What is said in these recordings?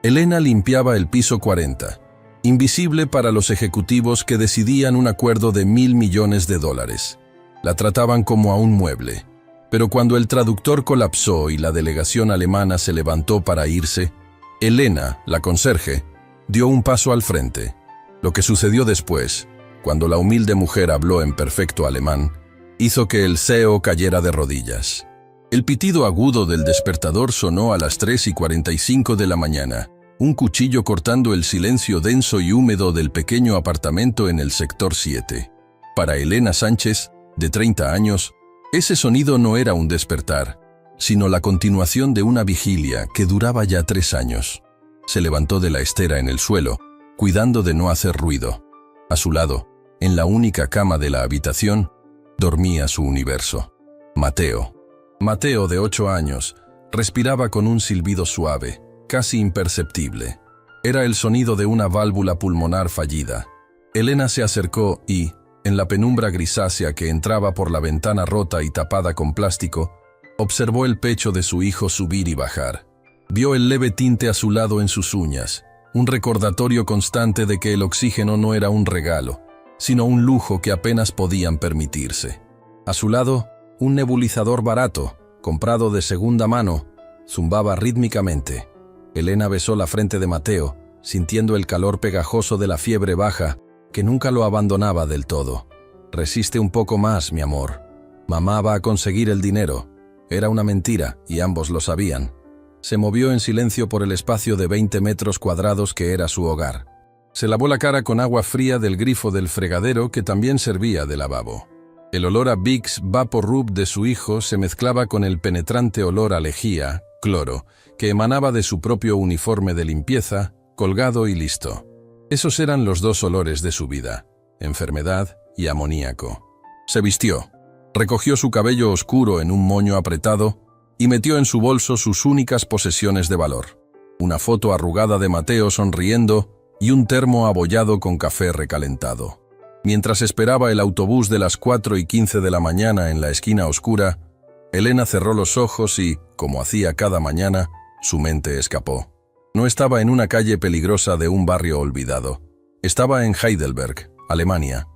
Elena limpiaba el piso 40, invisible para los ejecutivos que decidían un acuerdo de $1.000 millones. La trataban como a un mueble. Pero cuando el traductor colapsó y la delegación alemana se levantó para irse, Elena, la conserje, dio un paso al frente. Lo que sucedió después, cuando la humilde mujer habló en perfecto alemán, hizo que el CEO cayera de rodillas. El pitido agudo del despertador sonó a las 3:45 de la mañana, un cuchillo cortando el silencio denso y húmedo del pequeño apartamento en el sector 7. Para Elena Sánchez, de 30 años, ese sonido no era un despertar, sino la continuación de una vigilia que duraba ya 3 años. Se levantó de la estera en el suelo, cuidando de no hacer ruido. A su lado, en la única cama de la habitación, dormía su universo. Mateo. Mateo, de 8 años, respiraba con un silbido suave, casi imperceptible. Era el sonido de una válvula pulmonar fallida. Elena se acercó y, en la penumbra grisácea que entraba por la ventana rota y tapada con plástico, observó el pecho de su hijo subir y bajar. Vio el leve tinte azulado en sus uñas, un recordatorio constante de que el oxígeno no era un regalo, sino un lujo que apenas podían permitirse. A su lado, un nebulizador barato, comprado de segunda mano, zumbaba rítmicamente. Elena besó la frente de Mateo, sintiendo el calor pegajoso de la fiebre baja, que nunca lo abandonaba del todo. «Resiste un poco más, mi amor. Mamá va a conseguir el dinero». Era una mentira, y ambos lo sabían. Se movió en silencio por el espacio de 20 metros cuadrados que era su hogar. Se lavó la cara con agua fría del grifo del fregadero que también servía de lavabo. El olor a Vicks VapoRub de su hijo se mezclaba con el penetrante olor a lejía, cloro, que emanaba de su propio uniforme de limpieza, colgado y listo. Esos eran los 2 olores de su vida, enfermedad y amoníaco. Se vistió, recogió su cabello oscuro en un moño apretado y metió en su bolso sus únicas posesiones de valor: una foto arrugada de Mateo sonriendo y un termo abollado con café recalentado. Mientras esperaba el autobús de las 4:15 de la mañana en la esquina oscura, Elena cerró los ojos y, como hacía cada mañana, su mente escapó. No estaba en una calle peligrosa de un barrio olvidado. Estaba en Heidelberg, Alemania.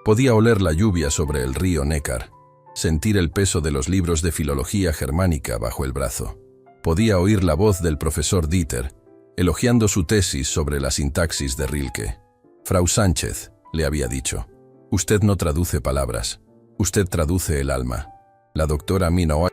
Podía oler la lluvia sobre el río Neckar, sentir el peso de los libros de filología germánica bajo el brazo. Podía oír la voz del profesor Dieter, elogiando su tesis sobre la sintaxis de Rilke. «Frau Sánchez», le había dicho, «usted no traduce palabras, usted traduce el alma». La doctora Minoa.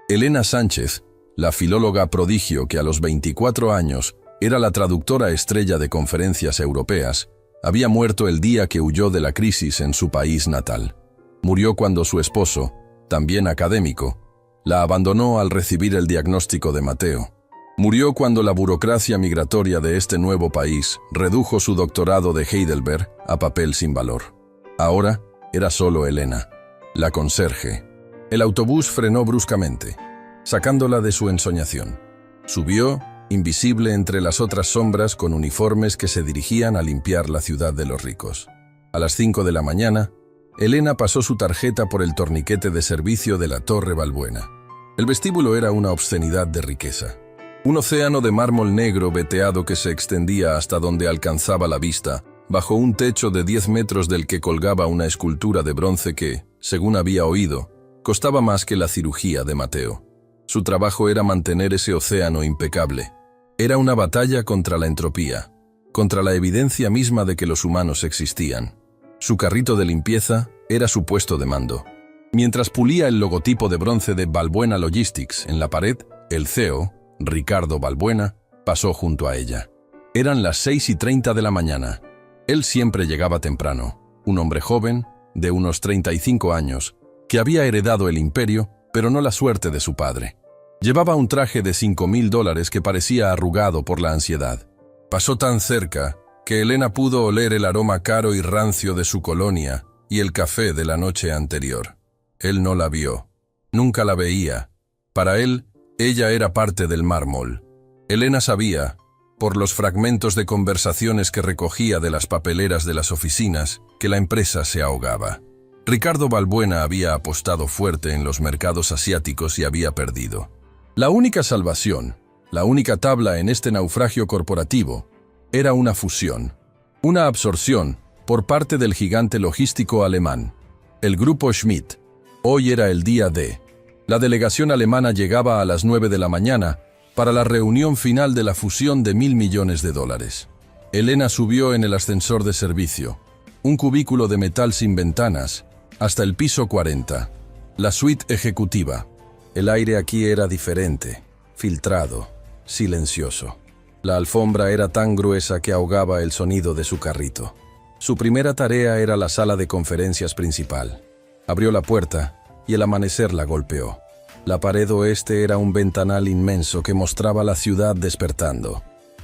Elena Sánchez, la filóloga prodigio que a los 24 años era la traductora estrella de conferencias europeas, había muerto el día que huyó de la crisis en su país natal. Murió cuando su esposo, también académico, la abandonó al recibir el diagnóstico de Mateo. Murió cuando la burocracia migratoria de este nuevo país redujo su doctorado de Heidelberg a papel sin valor. Ahora era solo Elena, la conserje. El autobús frenó bruscamente, sacándola de su ensoñación. Subió, invisible entre las otras sombras con uniformes que se dirigían a limpiar la ciudad de los ricos. A las 5 de la mañana, Elena pasó su tarjeta por el torniquete de servicio de la Torre Balbuena. El vestíbulo era una obscenidad de riqueza. Un océano de mármol negro veteado que se extendía hasta donde alcanzaba la vista, bajo un techo de 10 metros del que colgaba una escultura de bronce que, según había oído, costaba más que la cirugía de Mateo. Su trabajo era mantener ese océano impecable. Era una batalla contra la entropía, contra la evidencia misma de que los humanos existían. Su carrito de limpieza era su puesto de mando. Mientras pulía el logotipo de bronce de Balbuena Logistics en la pared, el CEO, Ricardo Balbuena, pasó junto a ella. Eran las 6:30 de la mañana. Él siempre llegaba temprano, un hombre joven, de unos 35 años, que había heredado el imperio, pero no la suerte de su padre. Llevaba un traje de $5.000 que parecía arrugado por la ansiedad. Pasó tan cerca que Elena pudo oler el aroma caro y rancio de su colonia y el café de la noche anterior. Él no la vio. Nunca la veía. Para él, ella era parte del mármol. Elena sabía, por los fragmentos de conversaciones que recogía de las papeleras de las oficinas, que la empresa se ahogaba. Ricardo Balbuena había apostado fuerte en los mercados asiáticos y había perdido. La única salvación, La única tabla en este naufragio corporativo era una fusión, una absorción por parte del gigante logístico alemán, el Grupo Schmidt. Hoy era el día D. La delegación alemana llegaba a las 9 de la mañana para la reunión final de la fusión de $1.000 millones. Elena subió en el ascensor de servicio, un cubículo de metal sin ventanas, hasta el piso 40, la suite ejecutiva. El aire aquí era diferente, filtrado, silencioso. La alfombra era tan gruesa que ahogaba el sonido de su carrito. Su primera tarea era la sala de conferencias principal. Abrió la puerta y el amanecer la golpeó. La pared oeste era un ventanal inmenso que mostraba la ciudad despertando.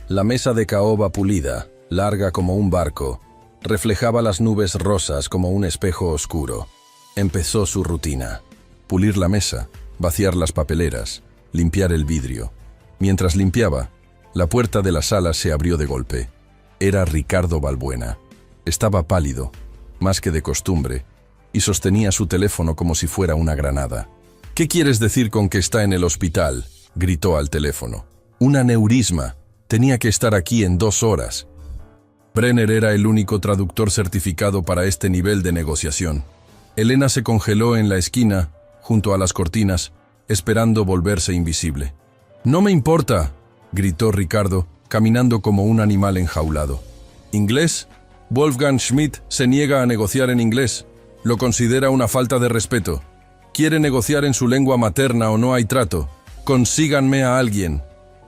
La mesa de caoba pulida, larga como un barco, reflejaba las nubes rosas como un espejo oscuro. Empezó su rutina. Pulir la mesa, vaciar las papeleras, limpiar el vidrio. Mientras limpiaba, la puerta de la sala se abrió de golpe. Era Ricardo Balbuena. Estaba pálido, más que de costumbre, y sostenía su teléfono como si fuera una granada. «¿Qué quieres decir con que está en el hospital?», gritó al teléfono. «Un aneurisma. Tenía que estar aquí en 2 horas». Brenner era el único traductor certificado para este nivel de negociación. Elena se congeló en la esquina, junto a las cortinas, esperando volverse invisible. «No me importa», gritó Ricardo, caminando como un animal enjaulado. «¿Inglés? Wolfgang Schmidt se niega a negociar en inglés. Lo considera una falta de respeto. Quiere negociar en su lengua materna o no hay trato. Consíganme a alguien.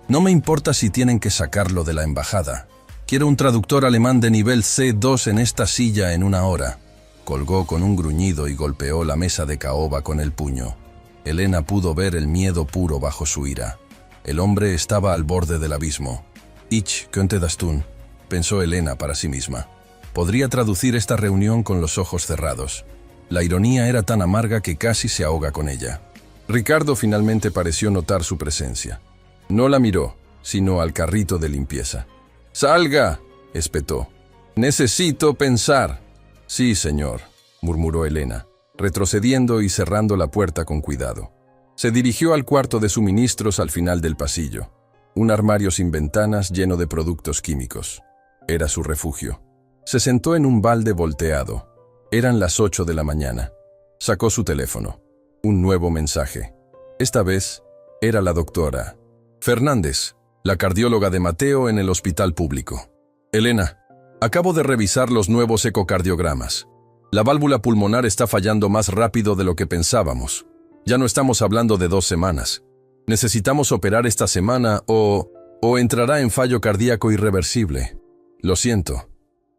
No me importa si tienen que sacarlo de la embajada. Quiero un traductor alemán de nivel C2 en esta silla en 1 hora». Colgó con un gruñido y golpeó la mesa de caoba con el puño. Elena pudo ver el miedo puro bajo su ira. El hombre estaba al borde del abismo. «Ich könnte das tun», pensó Elena para sí misma. Podría traducir esta reunión con los ojos cerrados. La ironía era tan amarga que casi se ahoga con ella. Ricardo finalmente pareció notar su presencia. No la miró, sino al carrito de limpieza. «¡Salga!», espetó. «Necesito pensar». «Sí, señor», murmuró Elena, retrocediendo y cerrando la puerta con cuidado. Se dirigió al cuarto de suministros al final del pasillo. Un armario sin ventanas lleno de productos químicos. Era su refugio. Se sentó en un balde volteado. Eran las 8 de la mañana. Sacó su teléfono. Un nuevo mensaje. Esta vez era la doctora Fernández, la cardióloga de Mateo en el hospital público. «Elena, acabo de revisar los nuevos ecocardiogramas. La válvula pulmonar está fallando más rápido de lo que pensábamos. Ya no estamos hablando de 2 semanas. Necesitamos operar esta semana o entrará en fallo cardíaco irreversible. Lo siento».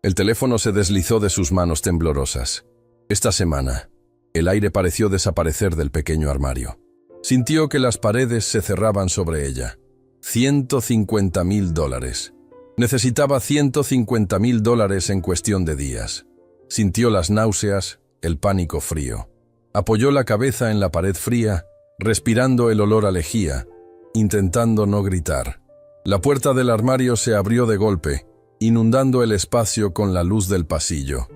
El teléfono se deslizó de sus manos temblorosas. Esta semana, el aire pareció desaparecer del pequeño armario. Sintió que las paredes se cerraban sobre ella. $150.000. Necesitaba $150.000 en cuestión de días. Sintió las náuseas, el pánico frío. Apoyó la cabeza en la pared fría, respirando el olor a lejía, intentando no gritar. La puerta del armario se abrió de golpe, inundando el espacio con la luz del pasillo.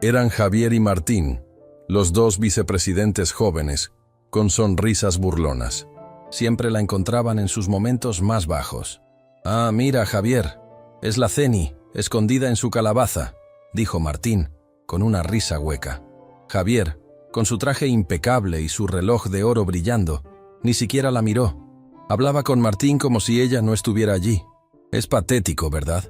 Eran Javier y Martín, los 2 vicepresidentes jóvenes, con sonrisas burlonas. Siempre la encontraban en sus momentos más bajos. «Ah, mira, Javier, es la Ceni, escondida en su calabaza», dijo Martín, con una risa hueca. Javier, con su traje impecable y su reloj de oro brillando, ni siquiera la miró. Hablaba con Martín como si ella no estuviera allí. Es patético, ¿verdad?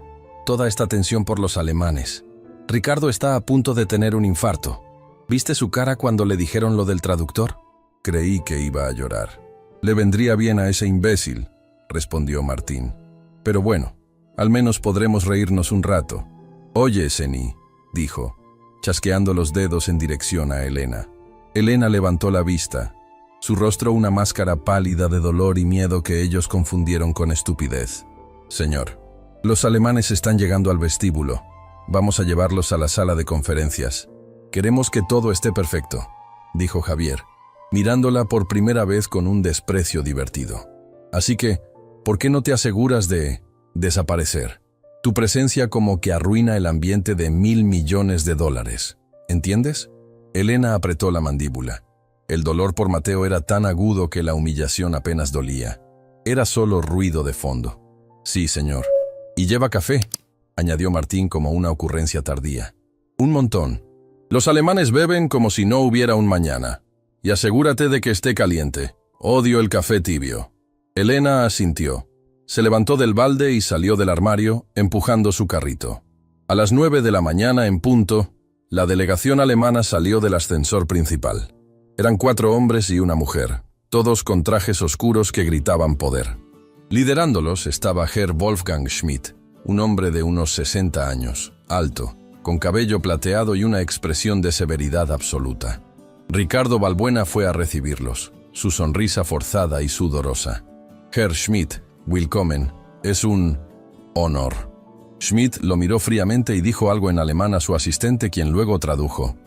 Toda esta tensión por los alemanes. Ricardo está a punto de tener un infarto. ¿Viste su cara cuando le dijeron lo del traductor? Creí que iba a llorar. Le vendría bien a ese imbécil, respondió Martín. Pero bueno, al menos podremos reírnos un rato. Oye, Ceni, dijo, chasqueando los dedos en dirección a Elena. Elena levantó la vista, su rostro una máscara pálida de dolor y miedo que ellos confundieron con estupidez. Señor, los alemanes están llegando al vestíbulo. Vamos a llevarlos a la sala de conferencias. Queremos que todo esté perfecto, dijo Javier, mirándola por primera vez con un desprecio divertido. Así que, ¿por qué no te aseguras de desaparecer? Tu presencia como que arruina el ambiente de $1.000 millones. ¿Entiendes? Elena apretó la mandíbula. El dolor por Mateo era tan agudo que la humillación apenas dolía. Era solo ruido de fondo. Sí, señor. ¿Y lleva café?, añadió Martín como una ocurrencia tardía. Un montón. Los alemanes beben como si no hubiera un mañana. Y asegúrate de que esté caliente. Odio el café tibio. Elena asintió. Se levantó del balde y salió del armario, empujando su carrito. A las 9 de la mañana en punto, la delegación alemana salió del ascensor principal. Eran 4 hombres y una mujer, todos con trajes oscuros que gritaban poder. Liderándolos estaba Herr Wolfgang Schmidt, un hombre de unos 60 años, alto, con cabello plateado y una expresión de severidad absoluta. Ricardo Balbuena fue a recibirlos, su sonrisa forzada y sudorosa. Herr Schmidt, willkommen, es un honor. Schmidt lo miró fríamente y dijo algo en alemán a su asistente, quien luego tradujo.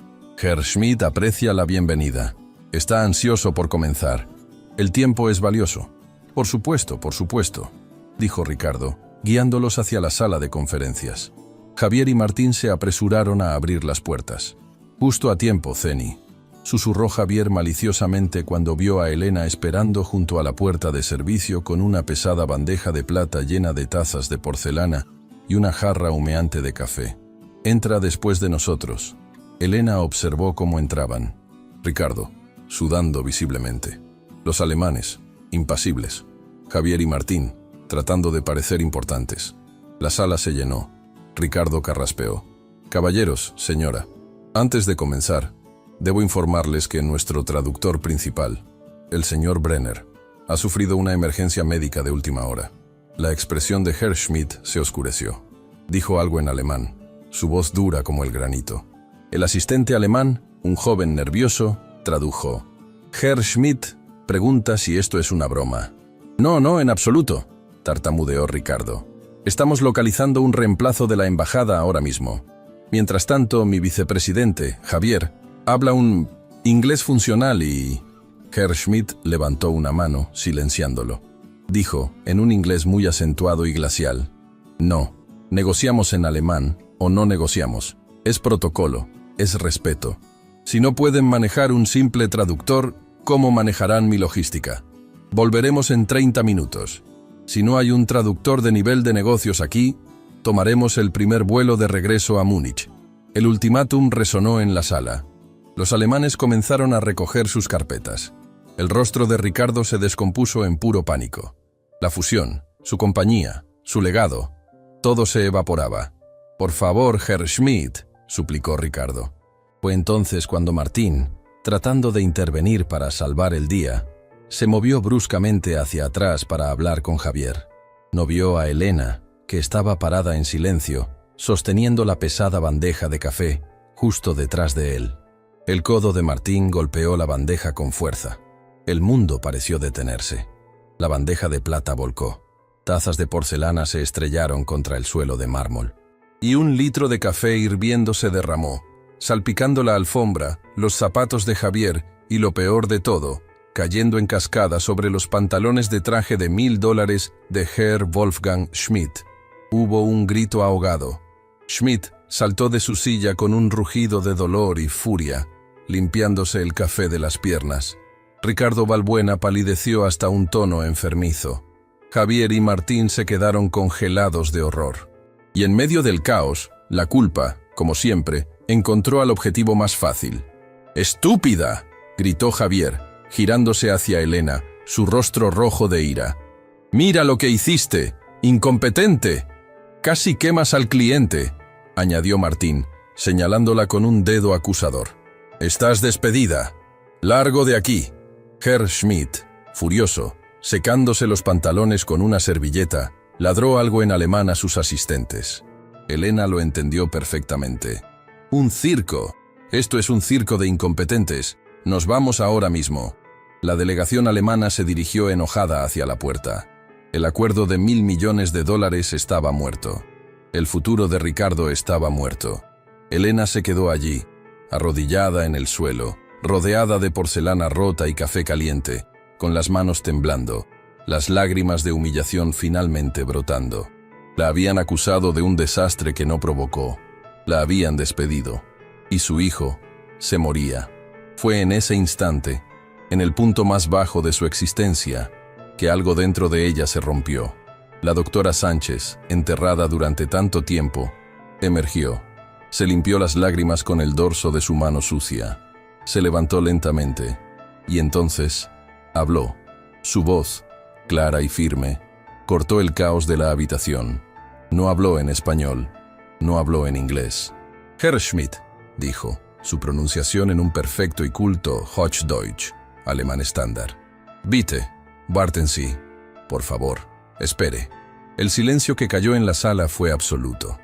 Herr Schmidt aprecia la bienvenida. Está ansioso por comenzar. El tiempo es valioso. Por supuesto, dijo Ricardo, guiándolos hacia la sala de conferencias. Javier y Martín se apresuraron a abrir las puertas. Justo a tiempo, Zeni, susurró Javier maliciosamente cuando vio a Elena esperando junto a la puerta de servicio con una pesada bandeja de plata llena de tazas de porcelana y una jarra humeante de café. Entra después de nosotros. Elena observó cómo entraban. Ricardo, sudando visiblemente. Los alemanes, impasibles. Javier y Martín, tratando de parecer importantes. La sala se llenó. Ricardo carraspeó. Caballeros, señora, antes de comenzar, debo informarles que nuestro traductor principal, el señor Brenner, ha sufrido una emergencia médica de última hora. La expresión de Herr Schmidt se oscureció. Dijo algo en alemán, su voz dura como el granito. El asistente alemán, un joven nervioso, tradujo. Herr Schmidt pregunta si esto es una broma. No, en absoluto, tartamudeó Ricardo. Estamos localizando un reemplazo de la embajada ahora mismo. Mientras tanto, mi vicepresidente, Javier, habla un inglés funcional y... Herr Schmidt levantó una mano, silenciándolo. Dijo, en un inglés muy acentuado y glacial. No, negociamos en alemán o no negociamos. Es protocolo, es respeto. Si no pueden manejar un simple traductor, ¿cómo manejarán mi logística? Volveremos en 30 minutos. Si no hay un traductor de nivel de negocios aquí, tomaremos el primer vuelo de regreso a Múnich. El ultimátum resonó en la sala. Los alemanes comenzaron a recoger sus carpetas. El rostro de Ricardo se descompuso en puro pánico. La fusión, su compañía, su legado, todo se evaporaba. Por favor, Herr Schmidt, suplicó Ricardo. Fue entonces cuando Martín, tratando de intervenir para salvar el día, se movió bruscamente hacia atrás para hablar con Javier. No vio a Elena, que estaba parada en silencio, sosteniendo la pesada bandeja de café, justo detrás de él. El codo de Martín golpeó la bandeja con fuerza. El mundo pareció detenerse. La bandeja de plata volcó. Tazas de porcelana se estrellaron contra el suelo de mármol. Y 1 litro de café hirviendo se derramó, salpicando la alfombra, los zapatos de Javier y, lo peor de todo, cayendo en cascada sobre los pantalones de traje de $1000 de Herr Wolfgang Schmidt. Hubo un grito ahogado. Schmidt saltó de su silla con un rugido de dolor y furia, limpiándose el café de las piernas. Ricardo Balbuena palideció hasta un tono enfermizo. Javier y Martín se quedaron congelados de horror. Y en medio del caos, la culpa, como siempre, encontró al objetivo más fácil. ¡Estúpida!, gritó Javier, girándose hacia Elena, su rostro rojo de ira. «¡Mira lo que hiciste! ¡Incompetente! Casi quemas al cliente», añadió Martín, señalándola con un dedo acusador. «Estás despedida. Largo de aquí». Herr Schmidt, furioso, secándose los pantalones con una servilleta, ladró algo en alemán a sus asistentes. Elena lo entendió perfectamente. «¡Un circo! Esto es un circo de incompetentes. Nos vamos ahora mismo». La delegación alemana se dirigió enojada hacia la puerta. El acuerdo de $1.000 millones estaba muerto. El futuro de Ricardo estaba muerto. Elena se quedó allí, arrodillada en el suelo, rodeada de porcelana rota y café caliente, con las manos temblando, las lágrimas de humillación finalmente brotando. La habían acusado de un desastre que no provocó. La habían despedido. Y su hijo se moría. Fue en ese instante, en el punto más bajo de su existencia, que algo dentro de ella se rompió. La doctora Sánchez, enterrada durante tanto tiempo, emergió. Se limpió las lágrimas con el dorso de su mano sucia. Se levantó lentamente y entonces habló. Su voz, clara y firme, cortó el caos de la habitación. No habló en español, no habló en inglés. Herr Schmidt, dijo, su pronunciación en un perfecto y culto Hochdeutsch, alemán estándar. Bitte, warten Sie. Por favor, espere. El silencio que cayó en la sala fue absoluto.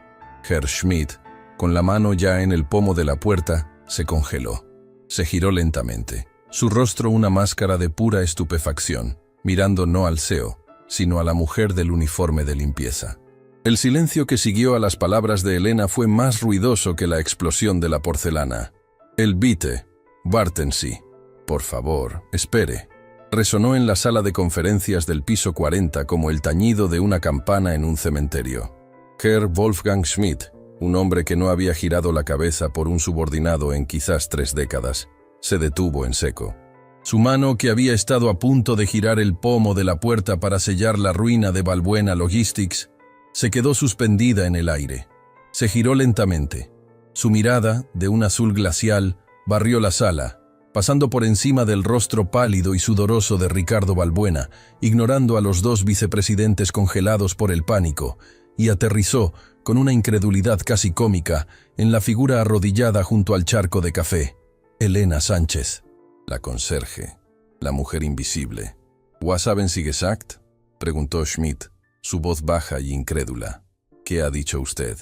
Herr Schmidt, con la mano ya en el pomo de la puerta, se congeló. Se giró lentamente, su rostro una máscara de pura estupefacción, mirando no al CEO, sino a la mujer del uniforme de limpieza. El silencio que siguió a las palabras de Elena fue más ruidoso que la explosión de la porcelana. El bitte, warten Sie. Por favor, espere. Resonó en la sala de conferencias del piso 40 como el tañido de una campana en un cementerio. Herr Wolfgang Schmidt, un hombre que no había girado la cabeza por un subordinado en quizás 3 décadas, se detuvo en seco. Su mano, que había estado a punto de girar el pomo de la puerta para sellar la ruina de Valbuena Logistics, se quedó suspendida en el aire. Se giró lentamente. Su mirada, de un azul glacial, barrió la sala, pasando por encima del rostro pálido y sudoroso de Ricardo Valbuena, ignorando a los 2 vicepresidentes congelados por el pánico, y aterrizó, con una incredulidad casi cómica, en la figura arrodillada junto al charco de café. Elena Sánchez, la conserje, la mujer invisible. «¿Was haben Sie gesagt?», preguntó Schmidt, su voz baja y incrédula. «¿Qué ha dicho usted?».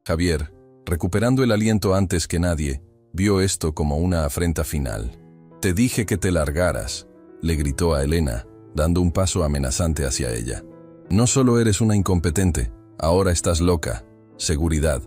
Javier, recuperando el aliento antes que nadie, vio esto como una afrenta final. «Te dije que te largaras», le gritó a Elena, dando un paso amenazante hacia ella. «No solo eres una incompetente, ahora estás loca. Seguridad.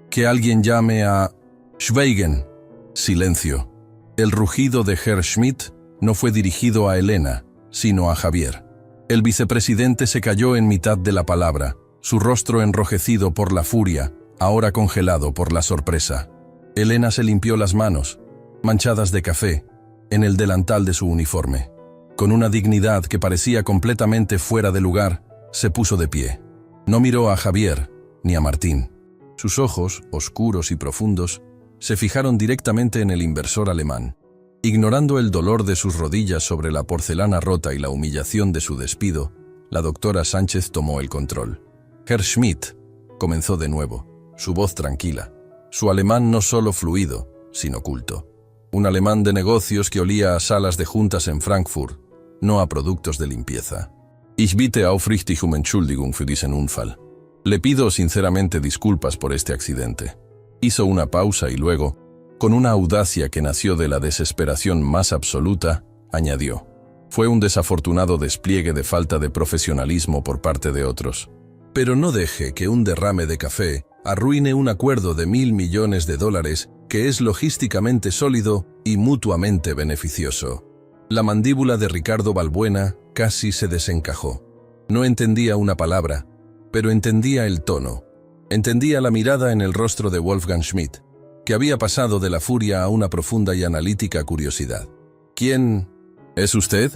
Que alguien llame a... Schweigen». Silencio. El rugido de Herr Schmidt no fue dirigido a Elena, sino a Javier. El vicepresidente se cayó en mitad de la palabra, su rostro enrojecido por la furia, ahora congelado por la sorpresa. Elena se limpió las manos, manchadas de café, en el delantal de su uniforme. Con una dignidad que parecía completamente fuera de lugar, se puso de pie. No miró a Javier ni a Martín. Sus ojos, oscuros y profundos, se fijaron directamente en el inversor alemán. Ignorando el dolor de sus rodillas sobre la porcelana rota y la humillación de su despido, la doctora Sánchez tomó el control. Herr Schmidt comenzó de nuevo, su voz tranquila, su alemán no solo fluido, sino culto. Un alemán de negocios que olía a salas de juntas en Frankfurt, no a productos de limpieza. Ich bitte aufrichtig um Entschuldigung für diesen Unfall. Le pido sinceramente disculpas por este accidente. Hizo una pausa y luego, con una audacia que nació de la desesperación más absoluta, añadió: «Fue un desafortunado despliegue de falta de profesionalismo por parte de otros. Pero no deje que un derrame de café arruine un acuerdo de $1.000 millones que es logísticamente sólido y mutuamente beneficioso». La mandíbula de Ricardo Valbuena casi se desencajó. No entendía una palabra, pero entendía el tono. Entendía la mirada en el rostro de Wolfgang Schmidt, que había pasado de la furia a una profunda y analítica curiosidad. «¿Quién es usted?»,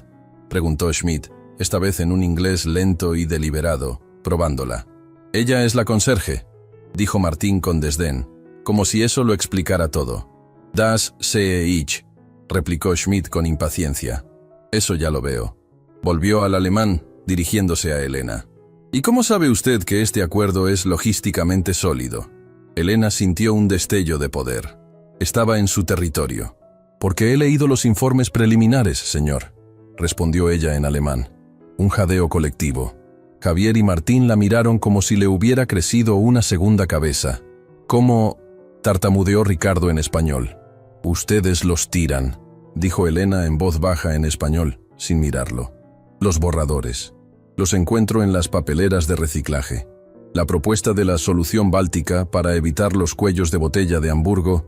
preguntó Schmidt, esta vez en un inglés lento y deliberado, probándola. «Ella es la conserje», dijo Martín con desdén, como si eso lo explicara todo. «Das sehe ich», replicó Schmidt con impaciencia. «Eso ya lo veo». Volvió al alemán, dirigiéndose a Elena. «¿Y cómo sabe usted que este acuerdo es logísticamente sólido?». Elena sintió un destello de poder. Estaba en su territorio. «Porque he leído los informes preliminares, señor», respondió ella en alemán. Un jadeo colectivo. Javier y Martín la miraron como si le hubiera crecido una segunda cabeza. «¿Cómo?», tartamudeó Ricardo en español. «Ustedes los tiran», dijo Elena en voz baja en español, sin mirarlo. «Los borradores. Los encuentro en las papeleras de reciclaje. La propuesta de la solución báltica para evitar los cuellos de botella de Hamburgo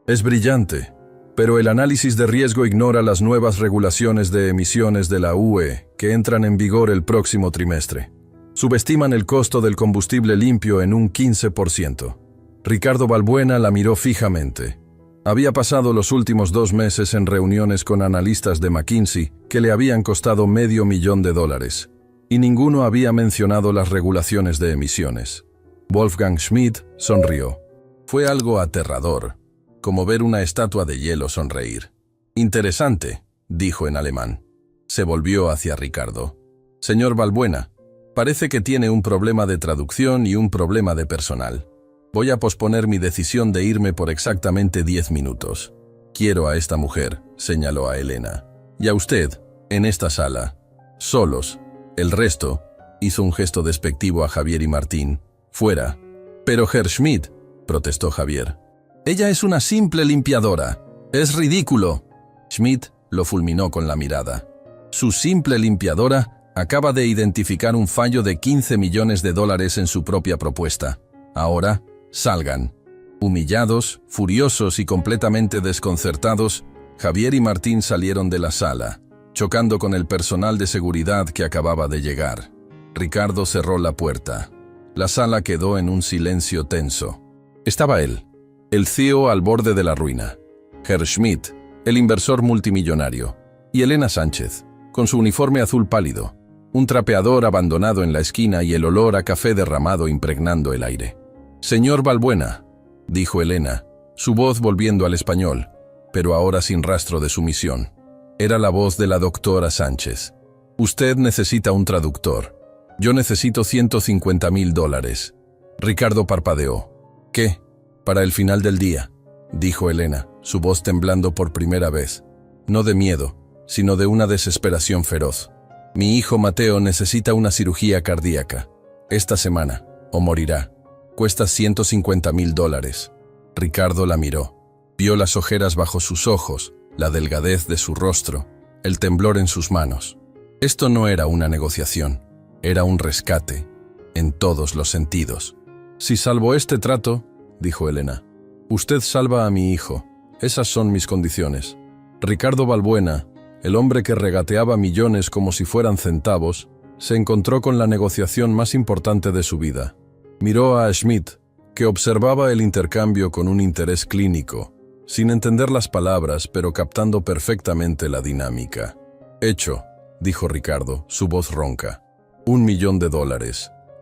es brillante, pero el análisis de riesgo ignora las nuevas regulaciones de emisiones de la UE que entran en vigor el próximo trimestre. Subestiman el costo del combustible limpio en un 15%. Ricardo Valbuena la miró fijamente. Había pasado los últimos 2 meses en reuniones con analistas de McKinsey que le habían costado $500,000. y ninguno había mencionado las regulaciones de emisiones. Wolfgang Schmidt sonrió. Fue algo aterrador, como ver una estatua de hielo sonreír. «Interesante», dijo en alemán. Se volvió hacia Ricardo. «Señor Balbuena, parece que tiene un problema de traducción y un problema de personal. Voy a posponer mi decisión de irme por exactamente 10 minutos. Quiero a esta mujer», señaló a Elena, «y a usted, en esta sala. Solos. El resto», hizo un gesto despectivo a Javier y Martín, «fuera». «Pero Herr Schmidt», protestó Javier. «Ella es una simple limpiadora. Es ridículo». Schmidt lo fulminó con la mirada. «Su simple limpiadora acaba de identificar un fallo de 15 millones de dólares en su propia propuesta. Ahora, salgan». Humillados, furiosos y completamente desconcertados, Javier y Martín salieron de la sala, chocando con el personal de seguridad que acababa de llegar. Ricardo cerró la puerta. La sala quedó en un silencio tenso. Estaba él, el CEO al borde de la ruina, Herr Schmidt, el inversor multimillonario, y Elena Sánchez, con su uniforme azul pálido, un trapeador abandonado en la esquina y el olor a café derramado impregnando el aire. «Señor Balbuena», dijo Elena, su voz volviendo al español, pero ahora sin rastro de sumisión. Era la voz de la doctora Sánchez. «Usted necesita un traductor. Yo necesito $150,000. Ricardo parpadeó. «¿Qué? Para el final del día», dijo Elena, su voz temblando por primera vez. No de miedo, sino de una desesperación feroz. «Mi hijo Mateo necesita una cirugía cardíaca. Esta semana, o morirá. Cuesta $150,000. Ricardo la miró. Vio las ojeras bajo sus ojos, la delgadez de su rostro, el temblor en sus manos. Esto no era una negociación, era un rescate, en todos los sentidos. «Si salvo este trato», dijo Elena, «usted salva a mi hijo. Esas son mis condiciones». Ricardo Balbuena, el hombre que regateaba millones como si fueran centavos, se encontró con la negociación más importante de su vida. Miró a Schmidt, que observaba el intercambio con un interés clínico, sin entender las palabras, pero captando perfectamente la dinámica. «Hecho», dijo Ricardo, su voz ronca. $1 millón,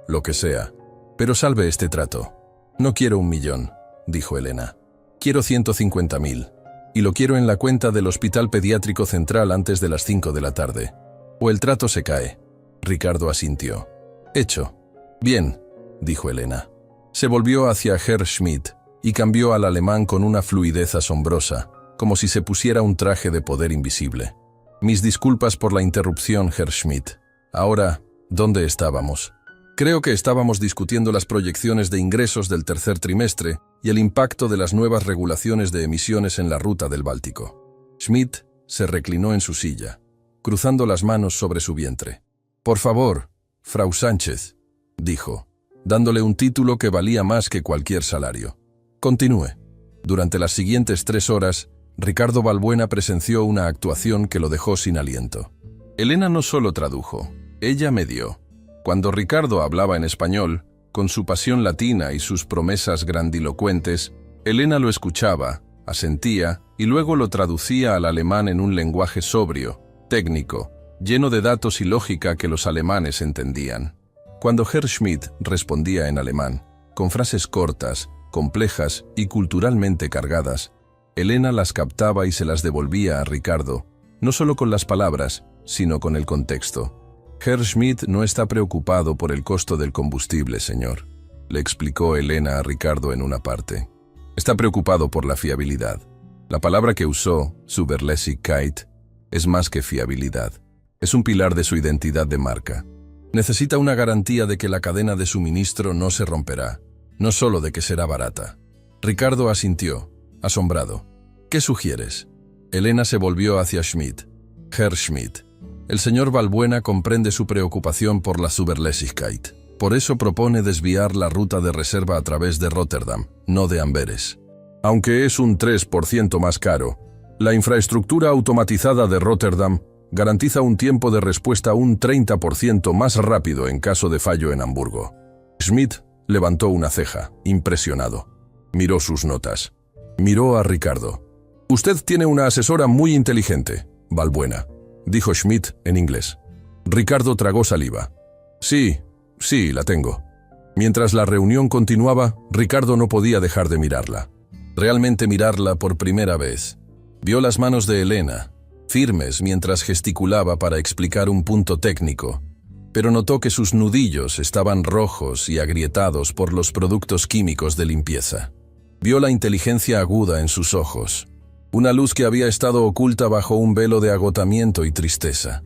lo que sea. Pero salve este trato». «No quiero 1 millón», dijo Elena. «Quiero 150,000. Y lo quiero en la cuenta del Hospital Pediátrico Central antes de las 5 de la tarde. O el trato se cae». Ricardo asintió. «Hecho». «Bien», dijo Elena. Se volvió hacia Herr Schmidt y cambió al alemán con una fluidez asombrosa, como si se pusiera un traje de poder invisible. «Mis disculpas por la interrupción, Herr Schmidt. Ahora, ¿dónde estábamos?» «Creo que estábamos discutiendo las proyecciones de ingresos del tercer trimestre y el impacto de las nuevas regulaciones de emisiones en la ruta del Báltico». Schmidt se reclinó en su silla, cruzando las manos sobre su vientre. «Por favor, Frau Sánchez», dijo, dándole un título que valía más que cualquier salario. «Continúe». Durante las siguientes 3 horas, Ricardo Balbuena presenció una actuación que lo dejó sin aliento. Elena no solo tradujo, ella medió. Cuando Ricardo hablaba en español, con su pasión latina y sus promesas grandilocuentes, Elena lo escuchaba, asentía y luego lo traducía al alemán en un lenguaje sobrio, técnico, lleno de datos y lógica que los alemanes entendían. Cuando Herr Schmidt respondía en alemán, con frases cortas, complejas y culturalmente cargadas, Elena las captaba y se las devolvía a Ricardo, no solo con las palabras, sino con el contexto. «Herr Schmidt no está preocupado por el costo del combustible, señor», le explicó Elena a Ricardo en una parte. «Está preocupado por la fiabilidad. La palabra que usó, Zuverlässigkeit, es más que fiabilidad. Es un pilar de su identidad de marca. Necesita una garantía de que la cadena de suministro no se romperá, no solo de que será barata». Ricardo asintió, asombrado. «¿Qué sugieres?» Elena se volvió hacia Schmidt. «Herr Schmidt, el señor Balbuena comprende su preocupación por la Zuverlässigkeit. Por eso propone desviar la ruta de reserva a través de Rotterdam, no de Amberes. Aunque es un 3% más caro, la infraestructura automatizada de Rotterdam garantiza un tiempo de respuesta un 30% más rápido en caso de fallo en Hamburgo». Schmidt levantó una ceja, impresionado. Miró sus notas. Miró a Ricardo. «Usted tiene una asesora muy inteligente, Balbuena», dijo Schmidt en inglés. Ricardo tragó saliva. Sí, la tengo. Mientras la reunión continuaba, Ricardo no podía dejar de mirarla. Realmente mirarla por primera vez. Vio las manos de Elena, firmes mientras gesticulaba para explicar un punto técnico, pero notó que sus nudillos estaban rojos y agrietados por los productos químicos de limpieza. Vio la inteligencia aguda en sus ojos, una luz que había estado oculta bajo un velo de agotamiento y tristeza.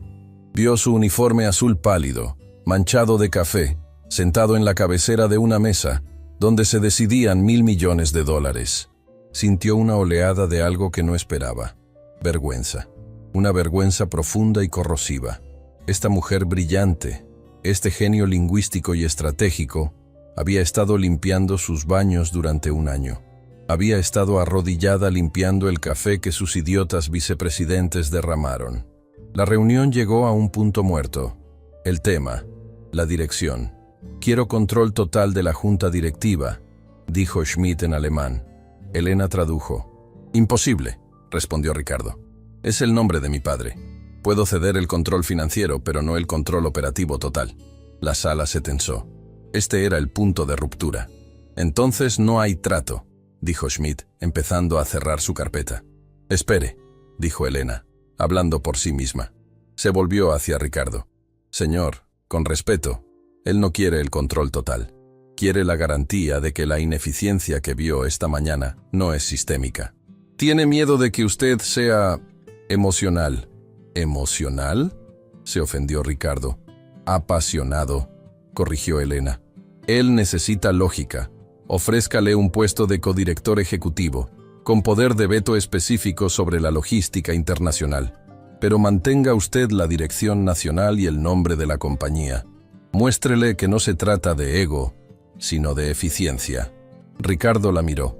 Vio su uniforme azul pálido, manchado de café, sentado en la cabecera de una mesa, donde se decidían $1.000 millones. Sintió una oleada de algo que no esperaba. Vergüenza. Una vergüenza profunda y corrosiva. Esta mujer brillante, este genio lingüístico y estratégico, había estado limpiando sus baños durante un año. Había estado arrodillada limpiando el café que sus idiotas vicepresidentes derramaron. La reunión llegó a un punto muerto. El tema, la dirección. «Quiero control total de la junta directiva», dijo Schmidt en alemán. Elena tradujo. «Imposible», respondió Ricardo. «Es el nombre de mi padre. Puedo ceder el control financiero, pero no el control operativo total». La sala se tensó. Este era el punto de ruptura. «Entonces no hay trato», dijo Schmidt, empezando a cerrar su carpeta. «Espere», dijo Elena, hablando por sí misma. Se volvió hacia Ricardo. «Señor, con respeto, él no quiere el control total. Quiere la garantía de que la ineficiencia que vio esta mañana no es sistémica. Tiene miedo de que usted sea emocional». «¿Emocional?», se ofendió Ricardo. «Apasionado», corrigió Elena. «Él necesita lógica. Ofrézcale un puesto de codirector ejecutivo, con poder de veto específico sobre la logística internacional. Pero mantenga usted la dirección nacional y el nombre de la compañía. Muéstrele que no se trata de ego, sino de eficiencia». Ricardo la miró.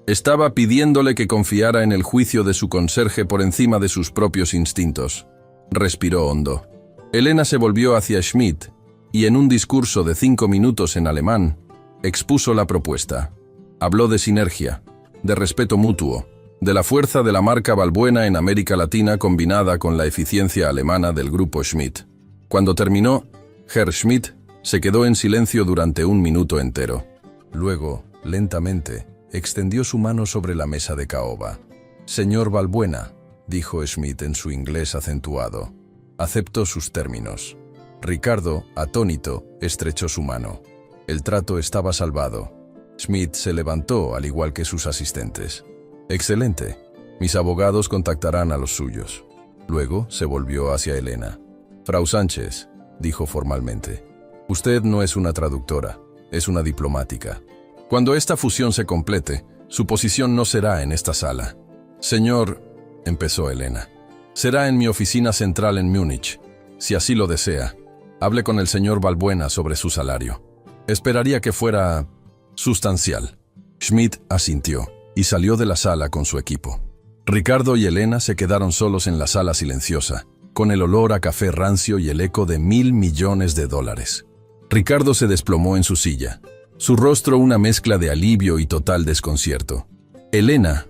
Estaba pidiéndole que confiara en el juicio de su conserje por encima de sus propios instintos. Respiró hondo. Elena se volvió hacia Schmidt y en un discurso de 5 minutos en alemán, expuso la propuesta. Habló de sinergia, de respeto mutuo, de la fuerza de la marca Valbuena en América Latina combinada con la eficiencia alemana del grupo Schmidt. Cuando terminó, Herr Schmidt se quedó en silencio durante 1 minuto entero. Luego, lentamente, extendió su mano sobre la mesa de caoba. «Señor Valbuena», dijo Schmidt en su inglés acentuado. «Acepto sus términos». Ricardo, atónito, estrechó su mano. El trato estaba salvado. Schmidt se levantó, al igual que sus asistentes. «Excelente. Mis abogados contactarán a los suyos». Luego se volvió hacia Elena. «Frau Sánchez», dijo formalmente, «usted no es una traductora, es una diplomática. Cuando esta fusión se complete, su posición no será en esta sala». «Señor», empezó Elena, «será en mi oficina central en Múnich, si así lo desea. Hable con el señor Valbuena sobre su salario. Esperaría que fuera sustancial». Schmidt asintió y salió de la sala con su equipo. Ricardo y Elena se quedaron solos en la sala silenciosa, con el olor a café rancio y el eco de $1.000 millones. Ricardo se desplomó en su silla, su rostro una mezcla de alivio y total desconcierto. «Elena»,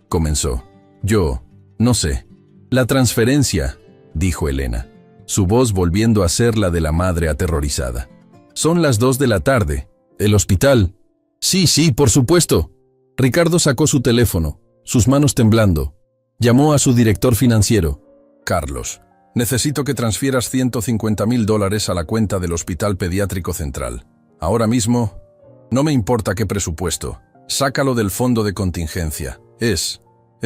comenzó. «Yo, no sé». «La transferencia», dijo Elena, su voz volviendo a ser la de la madre aterrorizada. «Son las 2 de la tarde. ¿El hospital?» Sí, por supuesto». Ricardo sacó su teléfono, sus manos temblando. Llamó a su director financiero. «Carlos, necesito que transfieras $150.000 a la cuenta del Hospital Pediátrico Central. Ahora mismo, no me importa qué presupuesto. Sácalo del fondo de contingencia. Es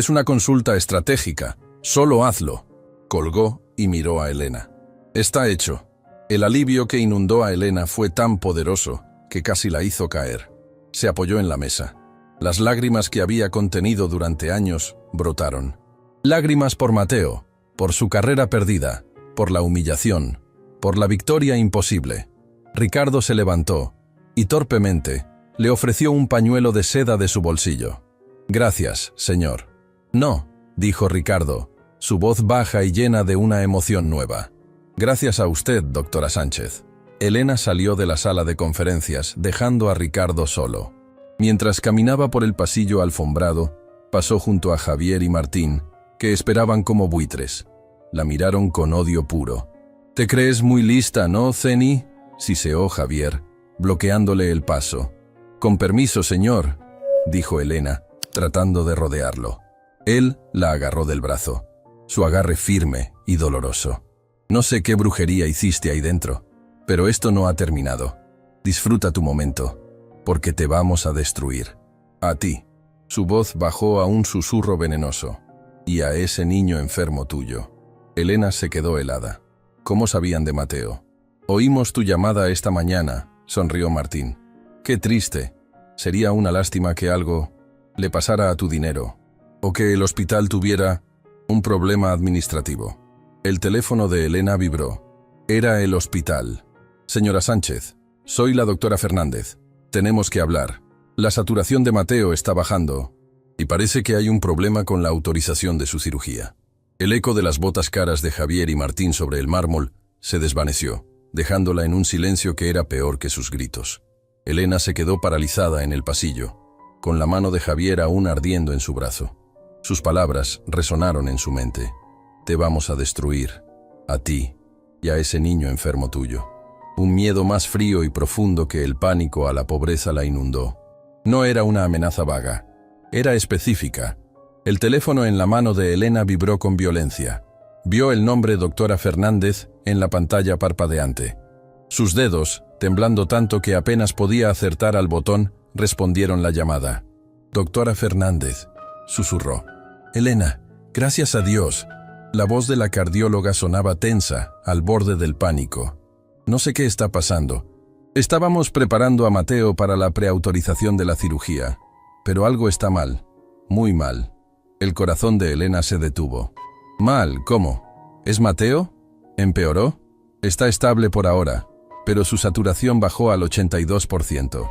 una consulta estratégica. Solo hazlo». Colgó y miró a Elena. «Está hecho». El alivio que inundó a Elena fue tan poderoso que casi la hizo caer. Se apoyó en la mesa. Las lágrimas que había contenido durante años brotaron. Lágrimas por Mateo, por su carrera perdida, por la humillación, por la victoria imposible. Ricardo se levantó y torpemente le ofreció un pañuelo de seda de su bolsillo. «Gracias, señor». «No», dijo Ricardo, su voz baja y llena de una emoción nueva. «Gracias a usted, doctora Sánchez». Elena salió de la sala de conferencias, dejando a Ricardo solo. Mientras caminaba por el pasillo alfombrado, pasó junto a Javier y Martín, que esperaban como buitres. La miraron con odio puro. Te crees muy lista, ¿no, Ceni? Siseó Javier, bloqueándole el paso. Con permiso, señor, dijo Elena, tratando de rodearlo. Él la agarró del brazo, su agarre firme y doloroso. No sé qué brujería hiciste ahí dentro, pero esto no ha terminado. Disfruta tu momento, porque te vamos a destruir. A ti. Su voz bajó a un susurro venenoso. Y a ese niño enfermo tuyo. Elena se quedó helada. ¿Cómo sabían de Mateo? Oímos tu llamada esta mañana, sonrió Martín. Qué triste. Sería una lástima que algo le pasara a tu dinero, o que el hospital tuviera un problema administrativo. El teléfono de Elena vibró. Era el hospital. Señora Sánchez, soy la doctora Fernández. Tenemos que hablar. La saturación de Mateo está bajando, y parece que hay un problema con la autorización de su cirugía. El eco de las botas caras de Javier y Martín sobre el mármol se desvaneció, dejándola en un silencio que era peor que sus gritos. Elena se quedó paralizada en el pasillo, con la mano de Javier aún ardiendo en su brazo. Sus palabras resonaron en su mente. Te vamos a destruir, a ti y a ese niño enfermo tuyo. Un miedo más frío y profundo que el pánico a la pobreza la inundó. No era una amenaza vaga, era específica. El teléfono en la mano de Elena vibró con violencia. Vio el nombre doctora Fernández en la pantalla parpadeante. Sus dedos, temblando tanto que apenas podía acertar al botón, respondieron la llamada. Doctora Fernández, susurró. Elena, gracias a Dios. La voz de la cardióloga sonaba tensa, al borde del pánico. No sé qué está pasando. Estábamos preparando a Mateo para la preautorización de la cirugía, pero algo está mal, muy mal. El corazón de Elena se detuvo. ¿Mal? ¿Cómo? ¿Es Mateo? ¿Empeoró? Está estable por ahora, pero su saturación bajó al 82%.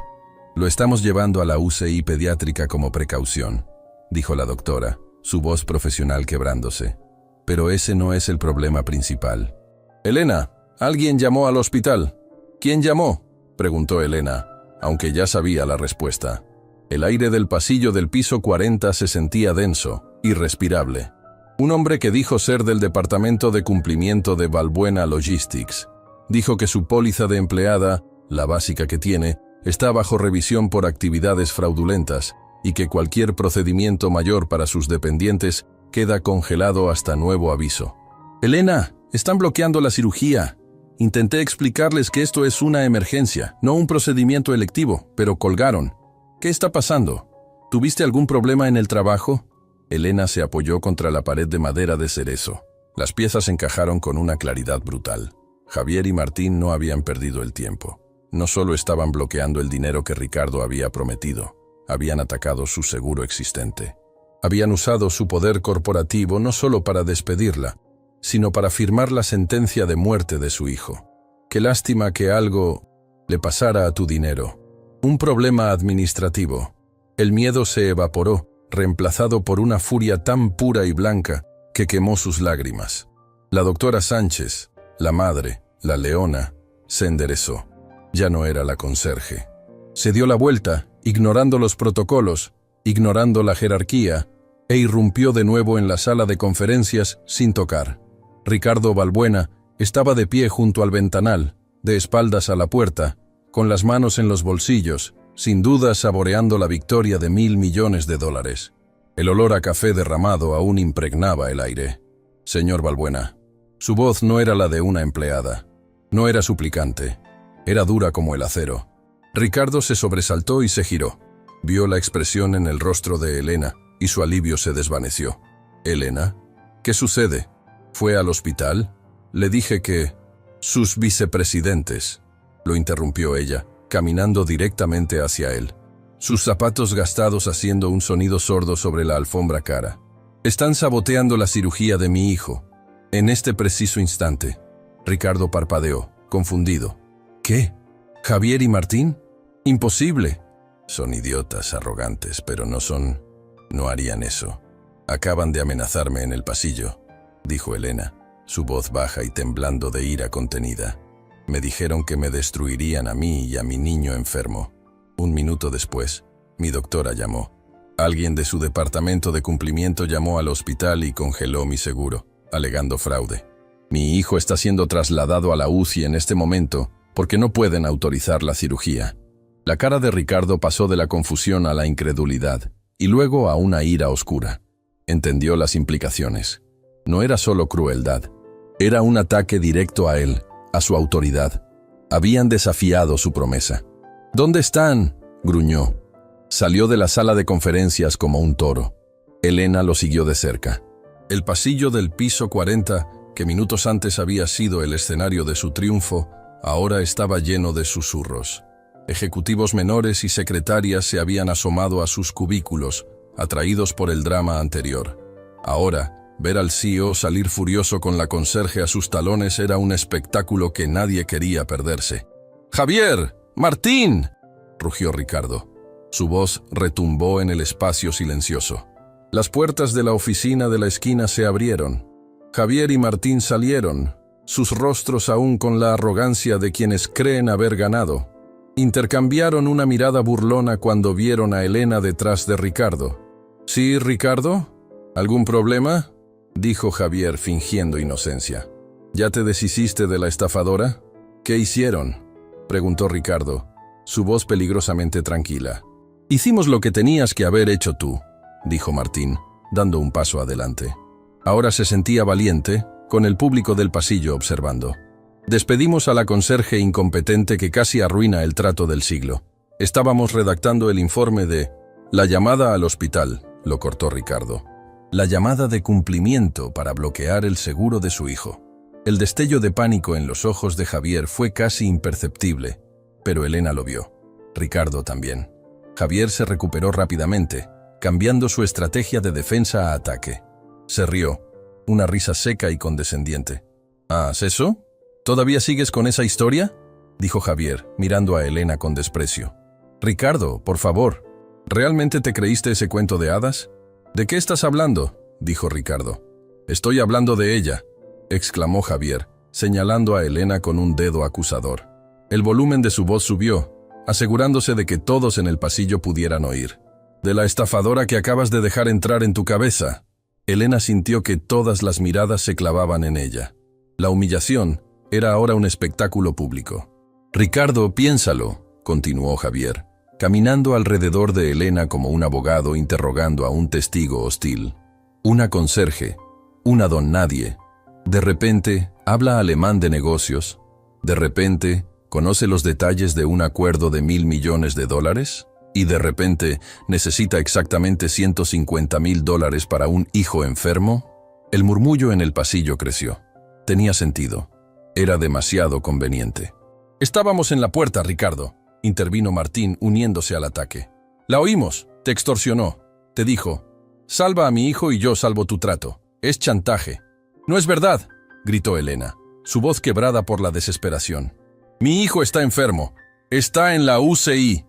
Lo estamos llevando a la UCI pediátrica como precaución, dijo la doctora, su voz profesional quebrándose. Pero ese no es el problema principal. Elena, ¿alguien llamó al hospital? ¿Quién llamó?, preguntó Elena, aunque ya sabía la respuesta. El aire del pasillo del piso 40 se sentía denso, irrespirable. Un hombre que dijo ser del departamento de cumplimiento de Valbuena Logistics. Dijo que su póliza de empleada, la básica que tiene, está bajo revisión por actividades fraudulentas y que cualquier procedimiento mayor para sus dependientes queda congelado hasta nuevo aviso. Elena, están bloqueando la cirugía. Intenté explicarles que esto es una emergencia, no un procedimiento electivo, pero colgaron. ¿Qué está pasando? ¿Tuviste algún problema en el trabajo? Elena se apoyó contra la pared de madera de cerezo. Las piezas encajaron con una claridad brutal. Javier y Martín no habían perdido el tiempo. No solo estaban bloqueando el dinero que Ricardo había prometido, habían atacado su seguro existente. Habían usado su poder corporativo no solo para despedirla, sino para firmar la sentencia de muerte de su hijo. Qué lástima que algo le pasara a tu dinero. Un problema administrativo. El miedo se evaporó, reemplazado por una furia tan pura y blanca que quemó sus lágrimas. La doctora Sánchez, la madre, la leona, se enderezó. Ya no era la conserje. Se dio la vuelta, ignorando los protocolos, ignorando la jerarquía, e irrumpió de nuevo en la sala de conferencias sin tocar. Ricardo Valbuena estaba de pie junto al ventanal, de espaldas a la puerta, con las manos en los bolsillos, sin duda saboreando la victoria de $1.000 millones. El olor a café derramado aún impregnaba el aire. Señor Valbuena. Su voz no era la de una empleada. No era suplicante. Era dura como el acero. Ricardo se sobresaltó y se giró. Vio la expresión en el rostro de Elena y su alivio se desvaneció. ¿Elena? ¿Qué sucede? ¿Fue al hospital? Le dije que... Sus vicepresidentes, lo interrumpió ella, caminando directamente hacia él. Sus zapatos gastados haciendo un sonido sordo sobre la alfombra cara. Están saboteando la cirugía de mi hijo. En este preciso instante. Ricardo parpadeó, confundido. ¿Qué? ¿Javier y Martín? Imposible. Son idiotas, arrogantes, pero no harían eso. Acaban de amenazarme en el pasillo, dijo Elena, su voz baja y temblando de ira contenida. Me dijeron que me destruirían a mí y a mi niño enfermo. 1 minuto después, mi doctora llamó. Alguien de su departamento de cumplimiento llamó al hospital y congeló mi seguro, alegando fraude. Mi hijo está siendo trasladado a la UCI en este momento porque no pueden autorizar la cirugía. La cara de Ricardo pasó de la confusión a la incredulidad y luego a una ira oscura. Entendió las implicaciones. No era solo crueldad. Era un ataque directo a él, a su autoridad. Habían desafiado su promesa. ¿Dónde están?, gruñó. Salió de la sala de conferencias como un toro. Elena lo siguió de cerca. El pasillo del piso 40, que minutos antes había sido el escenario de su triunfo, ahora estaba lleno de susurros. Ejecutivos menores y secretarias se habían asomado a sus cubículos, atraídos por el drama anterior. Ahora, ver al CEO salir furioso con la conserje a sus talones era un espectáculo que nadie quería perderse. «¡Javier! ¡Martín!», rugió Ricardo. Su voz retumbó en el espacio silencioso. Las puertas de la oficina de la esquina se abrieron. Javier y Martín salieron, sus rostros aún con la arrogancia de quienes creen haber ganado. Intercambiaron una mirada burlona cuando vieron a Elena detrás de Ricardo. «¿Sí, Ricardo? ¿Algún problema?», dijo Javier fingiendo inocencia. «¿Ya te deshiciste de la estafadora?». «¿Qué hicieron?», preguntó Ricardo, su voz peligrosamente tranquila. «Hicimos lo que tenías que haber hecho tú», dijo Martín, dando un paso adelante. Ahora se sentía valiente, con el público del pasillo observando. «Despedimos a la conserje incompetente que casi arruina el trato del siglo. Estábamos redactando el informe de la llamada al hospital», lo cortó Ricardo. La llamada de cumplimiento para bloquear el seguro de su hijo. El destello de pánico en los ojos de Javier fue casi imperceptible, pero Elena lo vio. Ricardo también. Javier se recuperó rápidamente, cambiando su estrategia de defensa a ataque. Se rió, una risa seca y condescendiente. «¿Has eso? ¿Todavía sigues con esa historia?», dijo Javier, mirando a Elena con desprecio. «Ricardo, por favor, ¿realmente te creíste ese cuento de hadas?». «¿De qué estás hablando?», dijo Ricardo. «Estoy hablando de ella», exclamó Javier, señalando a Elena con un dedo acusador. El volumen de su voz subió, asegurándose de que todos en el pasillo pudieran oír. «De la estafadora que acabas de dejar entrar en tu cabeza». Elena sintió que todas las miradas se clavaban en ella. La humillación era ahora un espectáculo público. «Ricardo, piénsalo», continuó Javier, caminando alrededor de Elena como un abogado interrogando a un testigo hostil. Una conserje, una don nadie. De repente, habla alemán de negocios. De repente, conoce los detalles de un acuerdo de $1.000 millones. Y de repente, necesita exactamente $150.000 para un hijo enfermo. El murmullo en el pasillo creció. Tenía sentido. Era demasiado conveniente. «Estábamos en la puerta, Ricardo», intervino Martín uniéndose al ataque. «La oímos, te extorsionó. Te dijo, salva a mi hijo y yo salvo tu trato. Es chantaje». «No es verdad», gritó Elena, su voz quebrada por la desesperación. «Mi hijo está enfermo. Está en la UCI».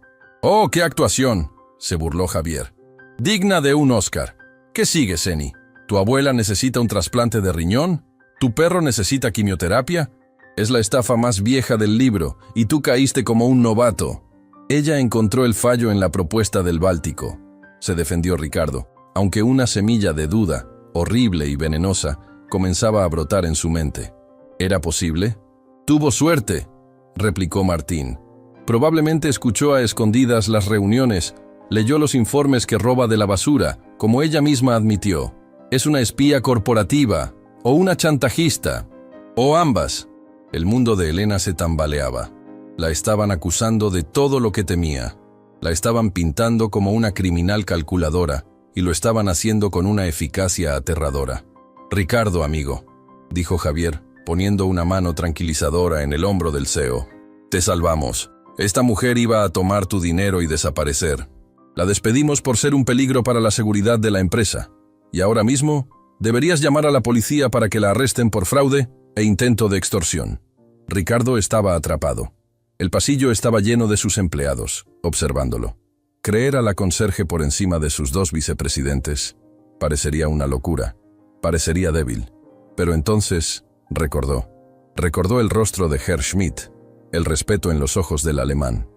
«Oh, qué actuación», se burló Javier. «Digna de un Oscar. ¿Qué sigue, Seni? ¿Tu abuela necesita un trasplante de riñón? ¿Tu perro necesita quimioterapia? Es la estafa más vieja del libro, y tú caíste como un novato». Ella encontró el fallo en la propuesta del Báltico, se defendió Ricardo, aunque una semilla de duda, horrible y venenosa, comenzaba a brotar en su mente. ¿Era posible? «Tuvo suerte», replicó Martín. «Probablemente escuchó a escondidas las reuniones, leyó los informes que roba de la basura, como ella misma admitió. Es una espía corporativa, o una chantajista, o ambas». El mundo de Elena se tambaleaba. La estaban acusando de todo lo que temía. La estaban pintando como una criminal calculadora, y lo estaban haciendo con una eficacia aterradora. «Ricardo, amigo», dijo Javier, poniendo una mano tranquilizadora en el hombro del CEO. «Te salvamos. Esta mujer iba a tomar tu dinero y desaparecer. La despedimos por ser un peligro para la seguridad de la empresa. Y ahora mismo, deberías llamar a la policía para que la arresten por fraude e intento de extorsión». Ricardo estaba atrapado. El pasillo estaba lleno de sus empleados, observándolo. Creer a la conserje por encima de sus dos vicepresidentes parecería una locura, parecería débil. Pero entonces recordó el rostro de Herr Schmidt, el respeto en los ojos del alemán.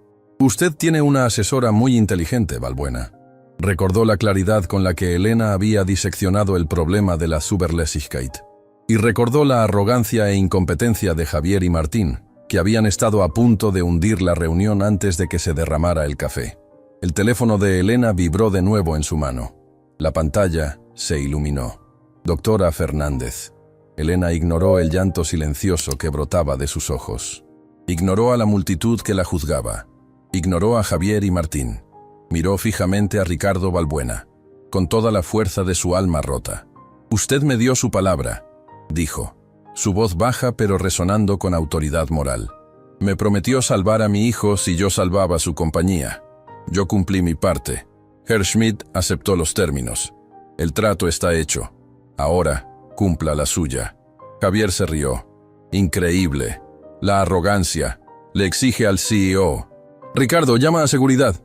«Usted tiene una asesora muy inteligente, Valbuena». Recordó la claridad con la que Elena había diseccionado el problema de la Zuverlässigkeit. y recordó la arrogancia e incompetencia de Javier y Martín, que habían estado a punto de hundir la reunión antes de que se derramara el café. El teléfono de Elena vibró de nuevo en su mano. La pantalla se iluminó. Doctora Fernández. Elena ignoró el llanto silencioso que brotaba de sus ojos. Ignoró a la multitud que la juzgaba. Ignoró a Javier y Martín. Miró fijamente a Ricardo Balbuena, con toda la fuerza de su alma rota. «Usted me dio su palabra», dijo, su voz baja pero resonando con autoridad moral. «Me prometió salvar a mi hijo si yo salvaba su compañía. Yo cumplí mi parte. Herr Schmidt aceptó los términos. El trato está hecho. Ahora, cumpla la suya». Javier se rió. «Increíble. La arrogancia. Le exige al CEO. Ricardo, llama a seguridad».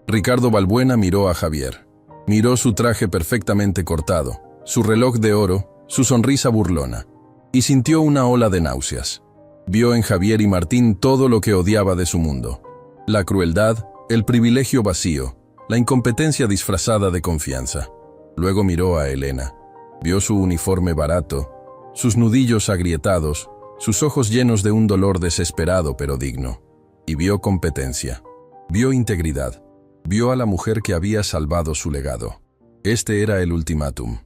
Ricardo Balbuena miró a Javier. Miró su traje perfectamente cortado, su reloj de oro, su sonrisa burlona, y sintió una ola de náuseas. Vio en Javier y Martín todo lo que odiaba de su mundo. La crueldad, el privilegio vacío, la incompetencia disfrazada de confianza. Luego miró a Elena. Vio su uniforme barato, sus nudillos agrietados, sus ojos llenos de un dolor desesperado pero digno. Y vio competencia. Vio integridad. Vio a la mujer que había salvado su legado. Este era el ultimátum.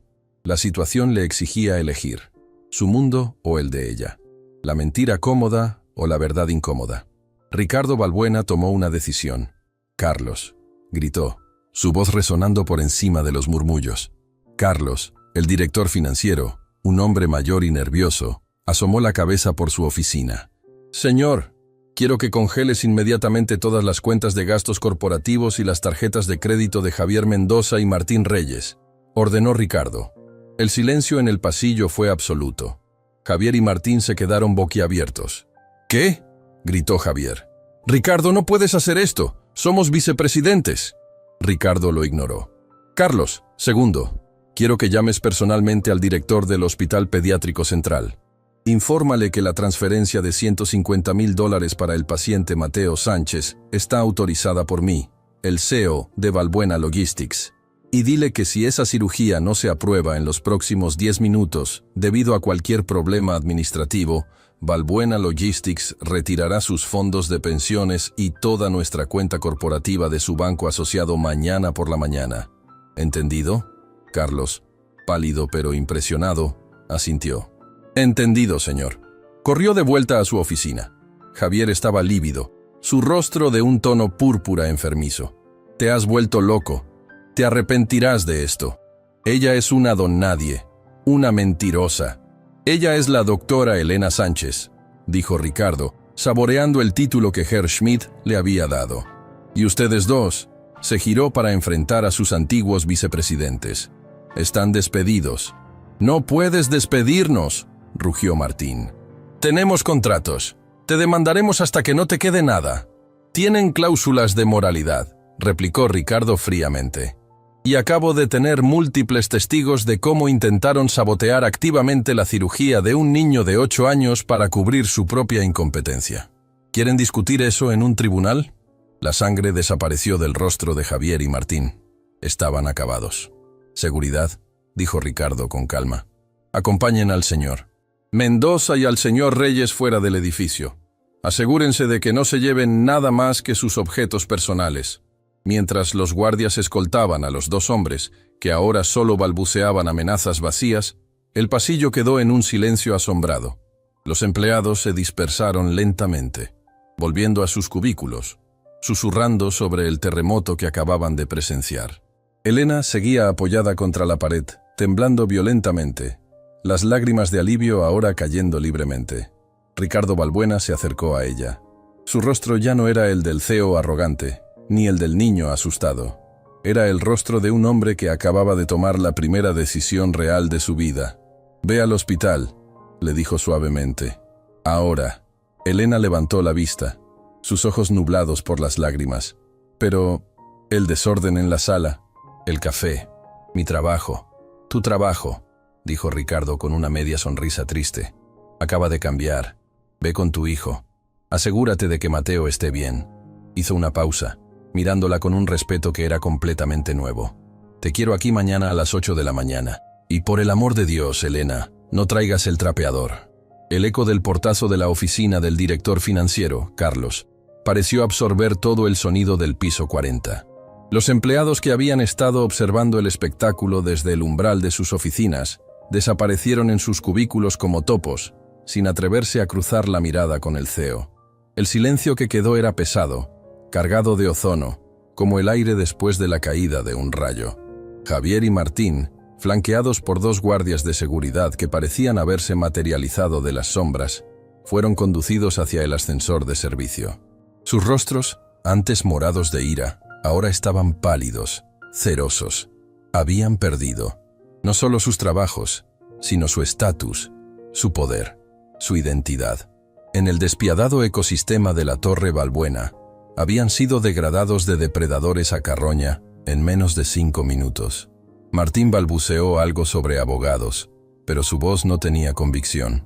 La situación le exigía elegir, su mundo o el de ella, la mentira cómoda o la verdad incómoda. Ricardo Balbuena tomó una decisión. «Carlos», gritó, su voz resonando por encima de los murmullos. Carlos, el director financiero, un hombre mayor y nervioso, asomó la cabeza por su oficina. «Señor, quiero que congeles inmediatamente todas las cuentas de gastos corporativos y las tarjetas de crédito de Javier Mendoza y Martín Reyes», ordenó Ricardo. El silencio en el pasillo fue absoluto. Javier y Martín se quedaron boquiabiertos. «¿Qué?», gritó Javier. «Ricardo, no puedes hacer esto. Somos vicepresidentes». Ricardo lo ignoró. «Carlos, segundo, quiero que llames personalmente al director del Hospital Pediátrico Central. Infórmale que la transferencia de $150,000 para el paciente Mateo Sánchez está autorizada por mí, el CEO de Balbuena Logistics. Y dile que si esa cirugía no se aprueba en los próximos 10 minutos, debido a cualquier problema administrativo, Balbuena Logistics retirará sus fondos de pensiones y toda nuestra cuenta corporativa de su banco asociado mañana por la mañana. ¿Entendido?». Carlos, pálido pero impresionado, asintió. «Entendido, señor». Corrió de vuelta a su oficina. Javier estaba lívido, su rostro de un tono púrpura enfermizo. «Te has vuelto loco. Te arrepentirás de esto. Ella es una don nadie, una mentirosa. Ella es la doctora Elena Sánchez», dijo Ricardo, saboreando el título que Herr Schmidt le había dado. «Y ustedes dos», se giró para enfrentar a sus antiguos vicepresidentes. «Están despedidos». «No puedes despedirnos», rugió Martín. «Tenemos contratos. Te demandaremos hasta que no te quede nada». «Tienen cláusulas de moralidad», replicó Ricardo fríamente. «Y acabo de tener múltiples testigos de cómo intentaron sabotear activamente la cirugía de un niño de 8 años para cubrir su propia incompetencia. ¿Quieren discutir eso en un tribunal?». La sangre desapareció del rostro de Javier y Martín. Estaban acabados. «Seguridad», dijo Ricardo con calma. «Acompañen al señor Mendoza y al señor Reyes fuera del edificio. Asegúrense de que no se lleven nada más que sus objetos personales». Mientras los guardias escoltaban a los dos hombres, que ahora solo balbuceaban amenazas vacías, el pasillo quedó en un silencio asombrado. Los empleados se dispersaron lentamente, volviendo a sus cubículos, susurrando sobre el terremoto que acababan de presenciar. Elena seguía apoyada contra la pared, temblando violentamente, las lágrimas de alivio ahora cayendo libremente. Ricardo Balbuena se acercó a ella. Su rostro ya no era el del CEO arrogante, ni el del niño asustado. Era el rostro de un hombre que acababa de tomar la primera decisión real de su vida. «Ve al hospital», le dijo suavemente. «Ahora». Elena levantó la vista, sus ojos nublados por las lágrimas. «Pero el desorden en la sala, el café, mi trabajo, tu trabajo», dijo Ricardo con una media sonrisa triste. «Acaba de cambiar. Ve con tu hijo. Asegúrate de que Mateo esté bien». Hizo una pausa, mirándola con un respeto que era completamente nuevo. «Te quiero aquí mañana a las 8 de la mañana. Y por el amor de Dios, Elena, No traigas el trapeador. El eco del portazo de la oficina del director financiero, Carlos, pareció absorber todo el sonido del piso 40. Los empleados que habían estado observando el espectáculo desde el umbral de sus oficinas desaparecieron en sus cubículos como topos, sin atreverse a cruzar la mirada con el CEO. El silencio que quedó era pesado, cargado de ozono, como el aire después de la caída de un rayo. Javier y Martín, flanqueados por dos guardias de seguridad que parecían haberse materializado de las sombras, fueron conducidos hacia el ascensor de servicio. Sus rostros, antes morados de ira, ahora estaban pálidos, cerosos. Habían perdido no solo sus trabajos, sino su estatus, su poder, su identidad. En el despiadado ecosistema de la Torre Balbuena, habían sido degradados de depredadores a carroña en menos de 5 minutos. Martín balbuceó algo sobre abogados, pero su voz no tenía convicción.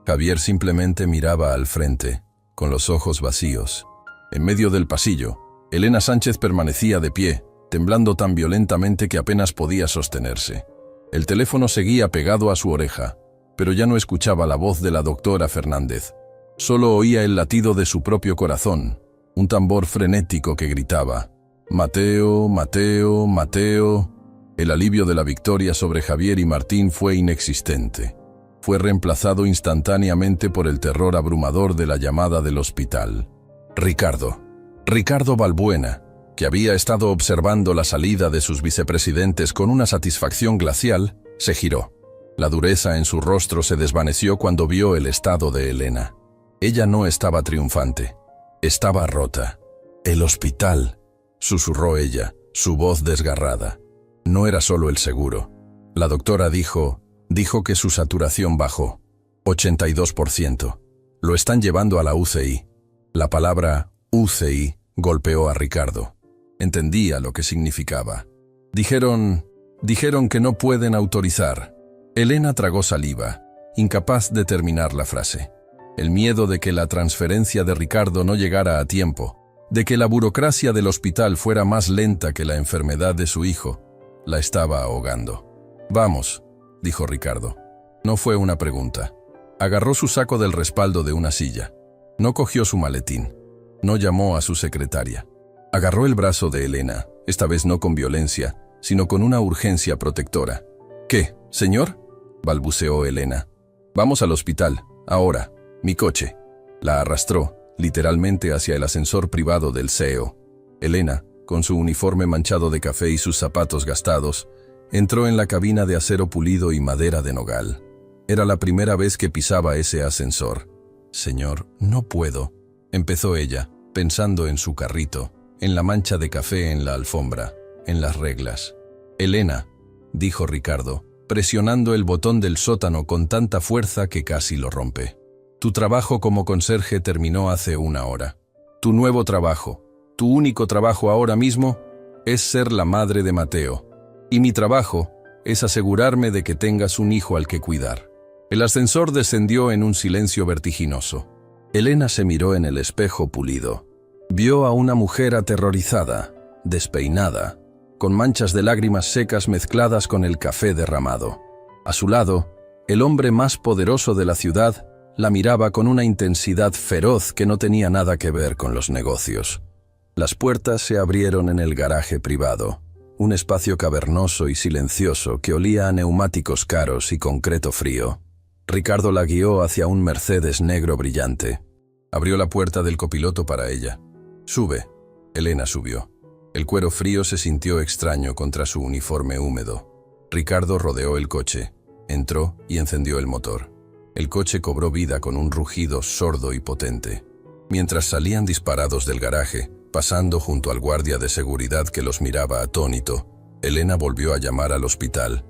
Javier simplemente miraba al frente, con los ojos vacíos. En medio del pasillo, Elena Sánchez permanecía de pie, temblando tan violentamente que apenas podía sostenerse. El teléfono seguía pegado a su oreja, pero ya no escuchaba la voz de la doctora Fernández. Solo oía el latido de su propio corazón, un tambor frenético que gritaba: «Mateo, Mateo, Mateo». El alivio de la victoria sobre Javier y Martín fue inexistente. Fue reemplazado instantáneamente por el terror abrumador de la llamada del hospital. Ricardo Balbuena, que había estado observando la salida de sus vicepresidentes con una satisfacción glacial, se giró. La dureza en su rostro se desvaneció cuando vio el estado de Elena. Ella no estaba triunfante. Estaba rota. «El hospital», susurró ella, su voz desgarrada. No era solo el seguro. La doctora dijo que su saturación bajó. 82%. Lo están llevando a la UCI. La palabra UCI golpeó a Ricardo. Entendía lo que significaba. Dijeron que no pueden autorizar. Elena tragó saliva, incapaz de terminar la frase. El miedo de que la transferencia de Ricardo no llegara a tiempo, de que la burocracia del hospital fuera más lenta que la enfermedad de su hijo, la estaba ahogando. «Vamos», dijo Ricardo. No fue una pregunta. Agarró su saco del respaldo de una silla. No cogió su maletín. No llamó a su secretaria. Agarró el brazo de Elena, esta vez no con violencia, sino con una urgencia protectora. «¿Qué, señor?», balbuceó Elena. «Vamos al hospital, ahora. Mi coche». La arrastró, literalmente, hacia el ascensor privado del CEO. Elena, con su uniforme manchado de café y sus zapatos gastados, entró en la cabina de acero pulido y madera de nogal. Era la primera vez que pisaba ese ascensor. «Señor, no puedo», empezó ella, pensando en su carrito, en la mancha de café en la alfombra, en las reglas. «Elena», dijo Ricardo, presionando el botón del sótano con tanta fuerza que casi lo rompe. «Tu trabajo como conserje terminó hace 1 hora. Tu nuevo trabajo, tu único trabajo ahora mismo, es ser la madre de Mateo. Y mi trabajo es asegurarme de que tengas un hijo al que cuidar». El ascensor descendió en un silencio vertiginoso. Elena se miró en el espejo pulido. Vio a una mujer aterrorizada, despeinada, con manchas de lágrimas secas mezcladas con el café derramado. A su lado, el hombre más poderoso de la ciudad la miraba con una intensidad feroz que no tenía nada que ver con los negocios. Las puertas se abrieron en el garaje privado, un espacio cavernoso y silencioso que olía a neumáticos caros y concreto frío. Ricardo la guió hacia un Mercedes negro brillante. Abrió la puerta del copiloto para ella. «Sube». Elena subió. El cuero frío se sintió extraño contra su uniforme húmedo. Ricardo rodeó el coche, entró y encendió el motor. El coche cobró vida con un rugido sordo y potente. Mientras salían disparados del garaje, pasando junto al guardia de seguridad que los miraba atónito, Elena volvió a llamar al hospital.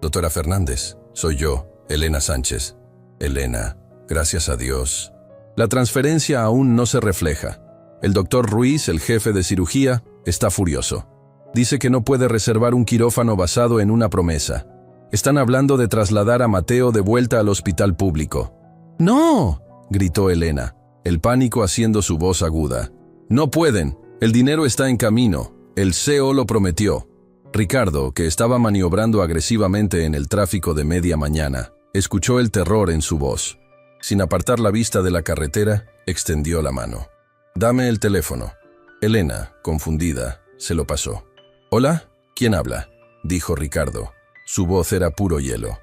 «Doctora Fernández, soy yo, Elena Sánchez». «Elena, gracias a Dios». La transferencia aún no se refleja. El doctor Ruiz, el jefe de cirugía, está furioso. Dice que no puede reservar un quirófano basado en una promesa. Están hablando de trasladar a Mateo de vuelta al hospital público. «¡No!», gritó Elena, el pánico haciendo su voz aguda. «No pueden. El dinero está en camino. El CEO lo prometió». Ricardo, que estaba maniobrando agresivamente en el tráfico de media mañana, Escuchó el terror en su voz. Sin apartar la vista de la carretera, extendió la mano. «Dame el teléfono». Elena, confundida, se lo pasó. «¿Hola? ¿Quién habla?», dijo Ricardo. Su voz era puro hielo.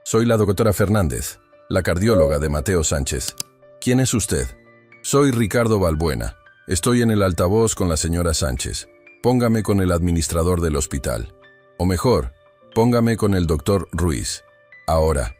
«Soy la doctora Fernández, la cardióloga de Mateo Sánchez». «¿Quién es usted?». «Soy Ricardo Balbuena. Estoy en el altavoz con la señora Sánchez. Póngame con el administrador del hospital. O mejor, póngame con el doctor Ruiz. Ahora».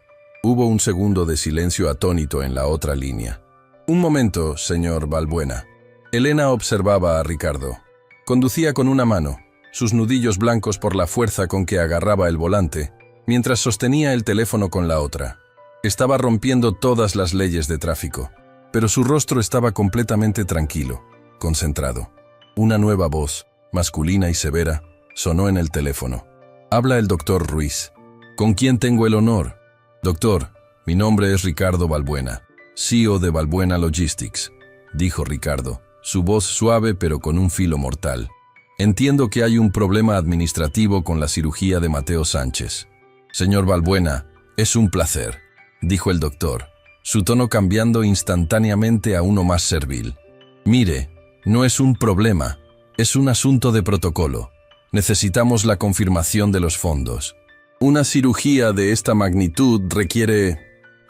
Hubo un segundo de silencio atónito en la otra línea. «Un momento, señor Balbuena». Elena observaba a Ricardo. Conducía con una mano, sus nudillos blancos por la fuerza con que agarraba el volante, mientras sostenía el teléfono con la otra. Estaba rompiendo todas las leyes de tráfico, pero su rostro estaba completamente tranquilo, concentrado. Una nueva voz, masculina y severa, sonó en el teléfono. «Habla el doctor Ruiz». «¿Con quién tengo el honor?». «Doctor, mi nombre es Ricardo Balbuena, CEO de Balbuena Logistics», dijo Ricardo, su voz suave pero con un filo mortal. «Entiendo que hay un problema administrativo con la cirugía de Mateo Sánchez». «Señor Balbuena, es un placer», dijo el doctor, su tono cambiando instantáneamente a uno más servil. «Mire, no es un problema, es un asunto de protocolo. Necesitamos la confirmación de los fondos. Una cirugía de esta magnitud requiere...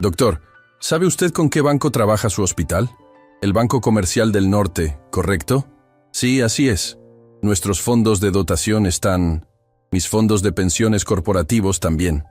Doctor, ¿sabe usted con qué banco trabaja su hospital? El Banco Comercial del Norte, ¿correcto? Sí, así es. Nuestros fondos de dotación están... Mis fondos de pensiones corporativos también»,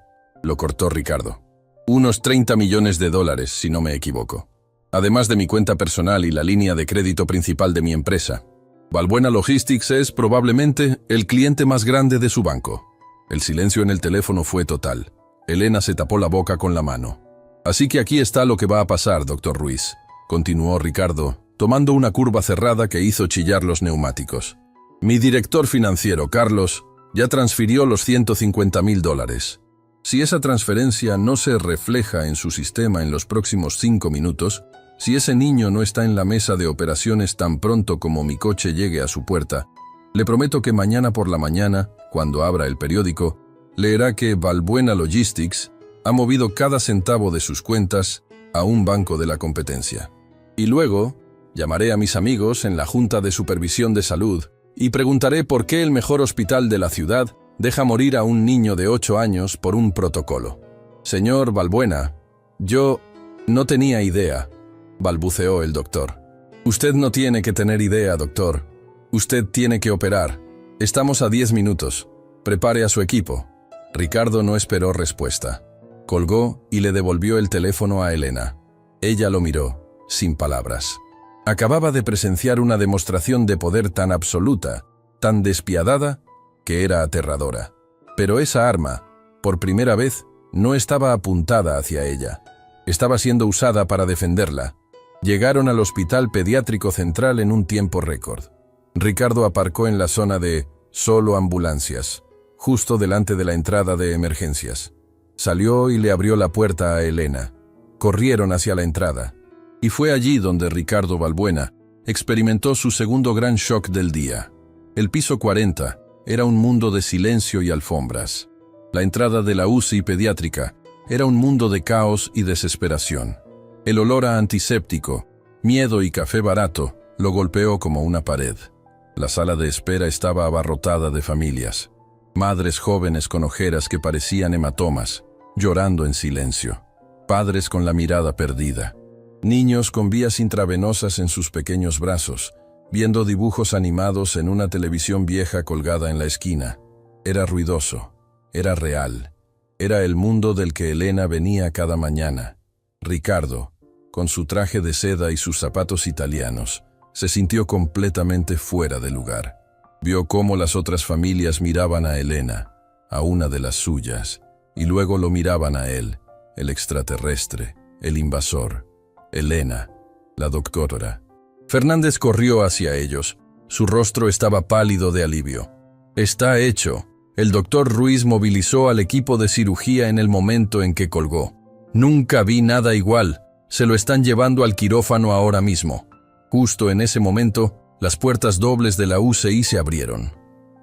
lo cortó Ricardo. «Unos 30 millones de dólares, si no me equivoco. Además de mi cuenta personal y la línea de crédito principal de mi empresa. Balbuena Logistics es probablemente el cliente más grande de su banco». El silencio en el teléfono fue total. Elena se tapó la boca con la mano. «Así que aquí está lo que va a pasar, doctor Ruiz», continuó Ricardo, tomando una curva cerrada que hizo chillar los neumáticos. «Mi director financiero, Carlos, ya transfirió los $150.000. Si esa transferencia no se refleja en su sistema en los próximos 5 minutos, si ese niño no está en la mesa de operaciones tan pronto como mi coche llegue a su puerta, le prometo que mañana por la mañana, cuando abra el periódico, leerá que Balbuena Logistics ha movido cada centavo de sus cuentas a un banco de la competencia. Y luego, llamaré a mis amigos en la Junta de Supervisión de Salud y preguntaré por qué el mejor hospital de la ciudad deja morir a un niño de 8 años por un protocolo. Señor Balbuena, yo no tenía idea», balbuceó el doctor. «Usted no tiene que tener idea, doctor. Usted tiene que operar. Estamos a 10 minutos. Prepare a su equipo». Ricardo no esperó respuesta. Colgó y le devolvió el teléfono a Elena. Ella lo miró, sin palabras. Acababa de presenciar una demostración de poder tan absoluta, tan despiadada, que era aterradora. Pero esa arma, por primera vez, no estaba apuntada hacia ella. Estaba siendo usada para defenderla. Llegaron al Hospital Pediátrico Central en un tiempo récord. Ricardo aparcó en la zona de «solo ambulancias», justo delante de la entrada de emergencias. Salió y le abrió la puerta a Elena. Corrieron hacia la entrada. Y fue allí donde Ricardo Balbuena experimentó su segundo gran shock del día. El piso 40 era un mundo de silencio y alfombras. La entrada de la UCI pediátrica era un mundo de caos y desesperación. El olor a antiséptico, miedo y café barato lo golpeó como una pared. La sala de espera estaba abarrotada de familias. Madres jóvenes con ojeras que parecían hematomas, llorando en silencio. Padres con la mirada perdida. Niños con vías intravenosas en sus pequeños brazos, viendo dibujos animados en una televisión vieja colgada en la esquina. Era ruidoso, era real. Era el mundo del que Elena venía cada mañana. Ricardo, con su traje de seda y sus zapatos italianos, se sintió completamente fuera de lugar. Vio cómo las otras familias miraban a Elena, a una de las suyas, y luego lo miraban a él, el extraterrestre, el invasor. Elena, la doctora. Fernández corrió hacia ellos. Su rostro estaba pálido de alivio. «Está hecho». El doctor Ruiz movilizó al equipo de cirugía en el momento en que colgó. «Nunca vi nada igual. Se lo están llevando al quirófano ahora mismo». Justo en ese momento, las puertas dobles de la UCI se abrieron.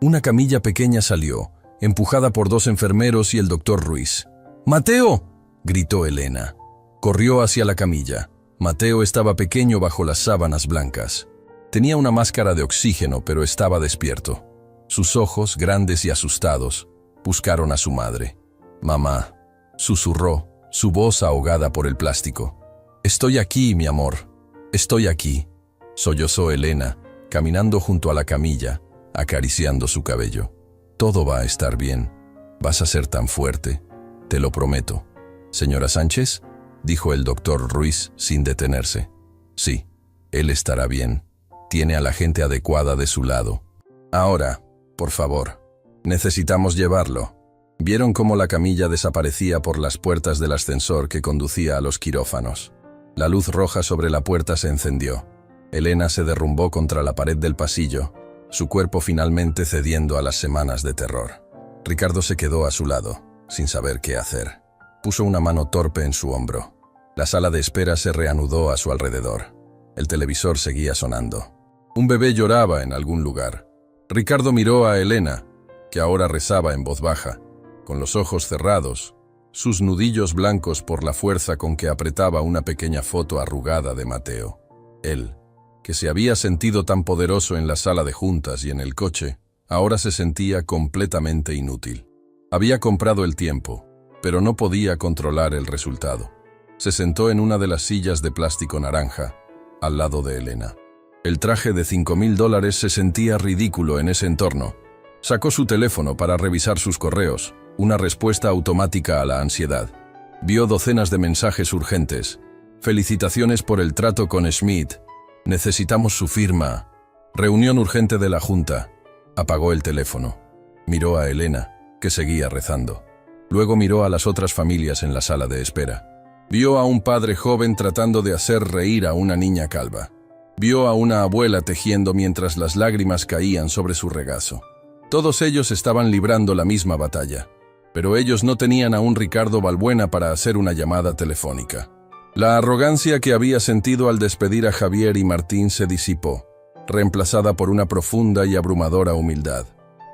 Una camilla pequeña salió, empujada por 2 enfermeros y el doctor Ruiz. «¡Mateo! gritó Elena. Corrió hacia la camilla. Mateo estaba pequeño bajo las sábanas blancas. Tenía una máscara de oxígeno, pero estaba despierto. Sus ojos, grandes y asustados, buscaron a su madre. «Mamá», susurró, su voz ahogada por el plástico. «Estoy aquí, mi amor. Estoy aquí», sollozó Elena, caminando junto a la camilla, acariciando su cabello. «Todo va a estar bien. Vas a ser tan fuerte. Te lo prometo». «Señora Sánchez», dijo el doctor Ruiz sin detenerse. «Sí, él estará bien. Tiene a la gente adecuada de su lado. Ahora, por favor, necesitamos llevarlo». Vieron cómo la camilla desaparecía por las puertas del ascensor que conducía a los quirófanos. La luz roja sobre la puerta se encendió. Elena se derrumbó contra la pared del pasillo, su cuerpo finalmente cediendo a las semanas de terror. Ricardo se quedó a su lado, sin saber qué hacer. Puso una mano torpe en su hombro. La sala de espera se reanudó a su alrededor. El televisor seguía sonando. Un bebé lloraba en algún lugar. Ricardo miró a Elena, que ahora rezaba en voz baja, con los ojos cerrados, sus nudillos blancos por la fuerza con que apretaba una pequeña foto arrugada de Mateo. Él, que se había sentido tan poderoso en la sala de juntas y en el coche, ahora se sentía completamente inútil. Había comprado el tiempo, pero no podía controlar el resultado. Se sentó en una de las sillas de plástico naranja, al lado de Elena. El traje de $5.000 se sentía ridículo en ese entorno. Sacó su teléfono para revisar sus correos, una respuesta automática a la ansiedad. Vio docenas de mensajes urgentes. «Felicitaciones por el trato con Schmidt. Necesitamos su firma. Reunión urgente de la Junta». Apagó el teléfono. Miró a Elena, que seguía rezando. Luego miró a las otras familias en la sala de espera. Vio a un padre joven tratando de hacer reír a una niña calva. Vio a una abuela tejiendo mientras las lágrimas caían sobre su regazo. Todos ellos estaban librando la misma batalla, pero ellos no tenían a un Ricardo Balbuena para hacer una llamada telefónica. La arrogancia que había sentido al despedir a Javier y Martín se disipó, reemplazada por una profunda y abrumadora humildad.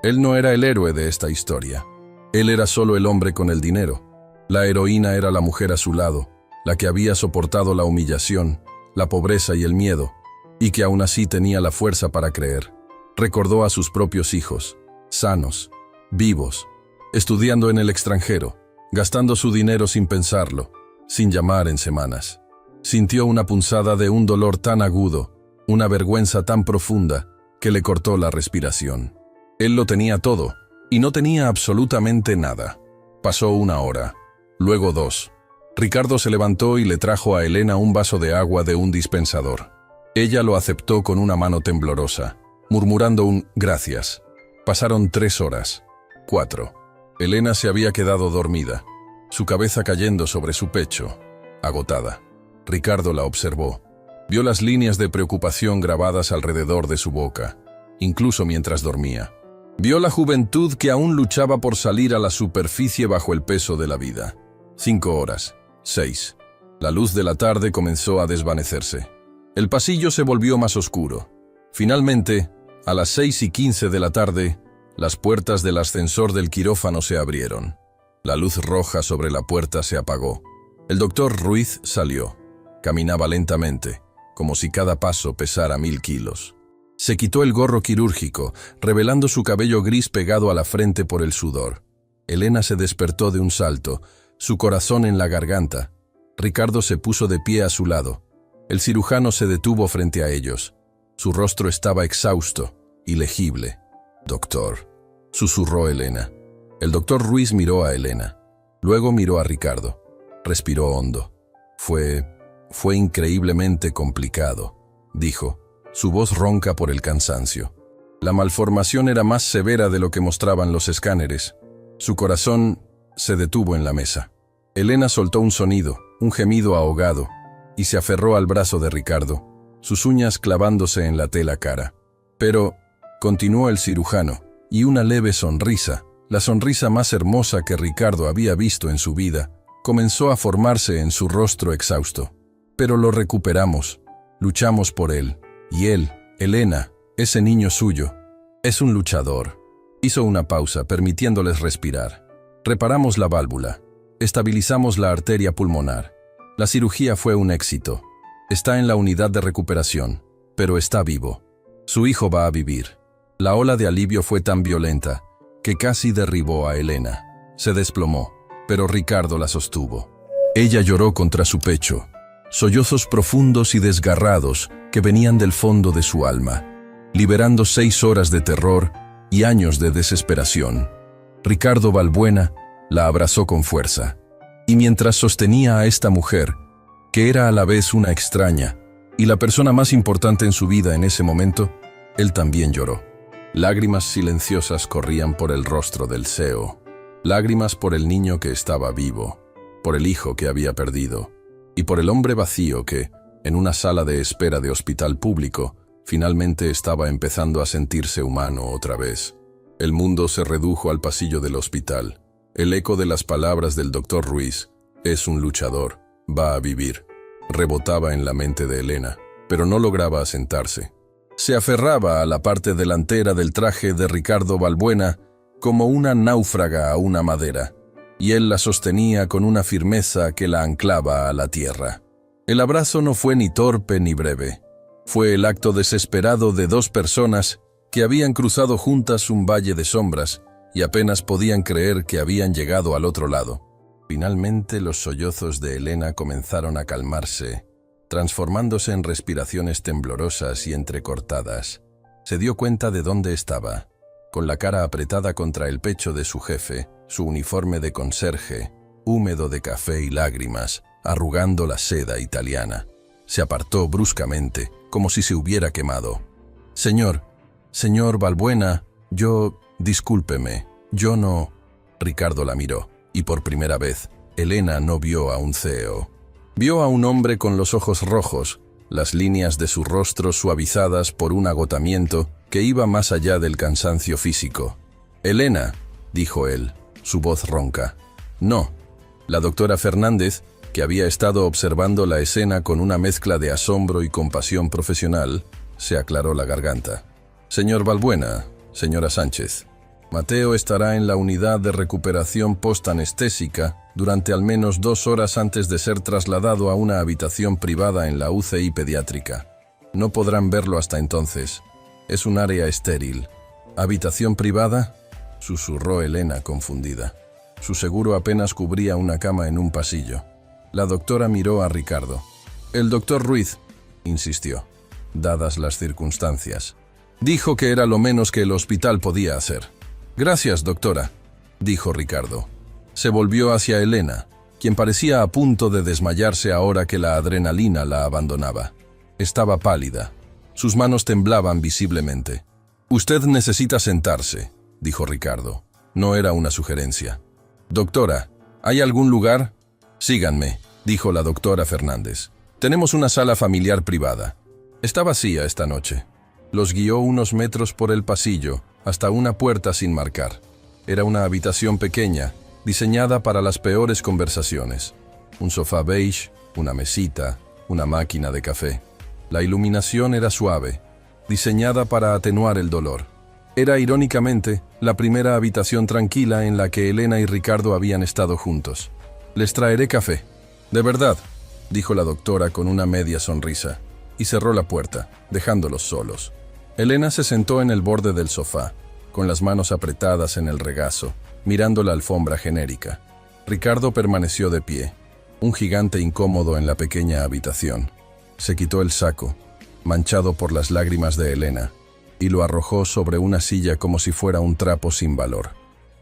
Él no era el héroe de esta historia. Él era solo el hombre con el dinero. La heroína era la mujer a su lado, la que había soportado la humillación, la pobreza y el miedo, y que aún así tenía la fuerza para creer. Recordó a sus propios hijos, sanos, vivos, estudiando en el extranjero, gastando su dinero sin pensarlo, sin llamar en semanas. Sintió una punzada de un dolor tan agudo, una vergüenza tan profunda, que le cortó la respiración. Él lo tenía todo, y no tenía absolutamente nada. Pasó 1 hora, luego 2. Ricardo se levantó y le trajo a Elena un vaso de agua de un dispensador. Ella lo aceptó con una mano temblorosa, murmurando un «gracias». Pasaron 3 horas. 4. Elena se había quedado dormida, su cabeza cayendo sobre su pecho, agotada. Ricardo la observó. Vio las líneas de preocupación grabadas alrededor de su boca, incluso mientras dormía. Vio la juventud que aún luchaba por salir a la superficie bajo el peso de la vida. 5 horas. 6. La luz de la tarde comenzó a desvanecerse. El pasillo se volvió más oscuro. Finalmente, a las 6:15 de la tarde, las puertas del ascensor del quirófano se abrieron. La luz roja sobre la puerta se apagó. El doctor Ruiz salió. Caminaba lentamente, como si cada paso pesara 1000 kilos. Se quitó el gorro quirúrgico, revelando su cabello gris pegado a la frente por el sudor. Elena se despertó de un salto, su corazón en la garganta. Ricardo se puso de pie a su lado. El cirujano se detuvo frente a ellos. Su rostro estaba exhausto, ilegible. «Doctor», susurró Elena. El doctor Ruiz miró a Elena. Luego miró a Ricardo. Respiró hondo. Fue increíblemente complicado», dijo, su voz ronca por el cansancio. La malformación era más severa de lo que mostraban los escáneres. Su corazón se detuvo en la mesa. Elena soltó un sonido, un gemido ahogado, y se aferró al brazo de Ricardo, sus uñas clavándose en la tela cara. «Pero», continuó el cirujano, y una leve sonrisa, la sonrisa más hermosa que Ricardo había visto en su vida, comenzó a formarse en su rostro exhausto. «Pero lo recuperamos, luchamos por él, y él, Elena, ese niño suyo, es un luchador». Hizo una pausa, permitiéndoles respirar. «Reparamos la válvula. Estabilizamos la arteria pulmonar. La cirugía fue un éxito. Está en la unidad de recuperación, pero está vivo. Su hijo va a vivir. La ola de alivio fue tan violenta que casi derribó a Elena. Se desplomó, pero Ricardo la sostuvo. Ella lloró contra su pecho, sollozos profundos y desgarrados que venían del fondo de su alma, liberando 6 horas de terror y años de desesperación. Ricardo Balbuena la abrazó con fuerza, y mientras sostenía a esta mujer, que era a la vez una extraña y la persona más importante en su vida en ese momento, él también lloró. Lágrimas silenciosas corrían por el rostro del CEO, lágrimas por el niño que estaba vivo, por el hijo que había perdido, y por el hombre vacío que, en una sala de espera de hospital público, finalmente estaba empezando a sentirse humano otra vez. El mundo se redujo al pasillo del hospital. El eco de las palabras del doctor Ruiz, es un luchador, va a vivir, rebotaba en la mente de Elena, pero no lograba asentarse. Se aferraba a la parte delantera del traje de Ricardo Balbuena como una náufraga a una madera, y él la sostenía con una firmeza que la anclaba a la tierra. El abrazo no fue ni torpe ni breve. Fue el acto desesperado de 2 personas que habían cruzado juntas un valle de sombras y apenas podían creer que habían llegado al otro lado. Finalmente los sollozos de Elena comenzaron a calmarse, transformándose en respiraciones temblorosas y entrecortadas. Se dio cuenta de dónde estaba, con la cara apretada contra el pecho de su jefe, su uniforme de conserje, húmedo de café y lágrimas, arrugando la seda italiana. Se apartó bruscamente, como si se hubiera quemado. Señor Balbuena, discúlpeme, yo no... Ricardo la miró, y por primera vez, Elena no vio a un CEO. Vio a un hombre con los ojos rojos, las líneas de su rostro suavizadas por un agotamiento que iba más allá del cansancio físico. «Elena», dijo él, su voz ronca. «No». La doctora Fernández, que había estado observando la escena con una mezcla de asombro y compasión profesional, se aclaró la garganta. «Señor Balbuena, señora Sánchez, Mateo estará en la unidad de recuperación postanestésica durante al menos 2 horas antes de ser trasladado a una habitación privada en la UCI pediátrica. No podrán verlo hasta entonces. Es un área estéril». «¿Habitación privada?», susurró Elena confundida. Su seguro apenas cubría una cama en un pasillo. La doctora miró a Ricardo. «El doctor Ruiz», insistió, dadas las circunstancias. «Dijo que era lo menos que el hospital podía hacer». «Gracias, doctora», dijo Ricardo. Se volvió hacia Elena, quien parecía a punto de desmayarse ahora que la adrenalina la abandonaba. Estaba pálida. Sus manos temblaban visiblemente. «Usted necesita sentarse», dijo Ricardo. No era una sugerencia. «Doctora, ¿hay algún lugar?» «Síganme», dijo la doctora Fernández. «Tenemos una sala familiar privada. Está vacía esta noche». Los guió unos metros por el pasillo, hasta una puerta sin marcar. Era una habitación pequeña, diseñada para las peores conversaciones. Un sofá beige, una mesita, una máquina de café. La iluminación era suave, diseñada para atenuar el dolor. Era, irónicamente, la primera habitación tranquila en la que Elena y Ricardo habían estado juntos. «Les traeré café». «De verdad», dijo la doctora con una media sonrisa, y cerró la puerta, dejándolos solos. Elena se sentó en el borde del sofá, con las manos apretadas en el regazo, mirando la alfombra genérica. Ricardo permaneció de pie, un gigante incómodo en la pequeña habitación. Se quitó el saco, manchado por las lágrimas de Elena, y lo arrojó sobre una silla como si fuera un trapo sin valor.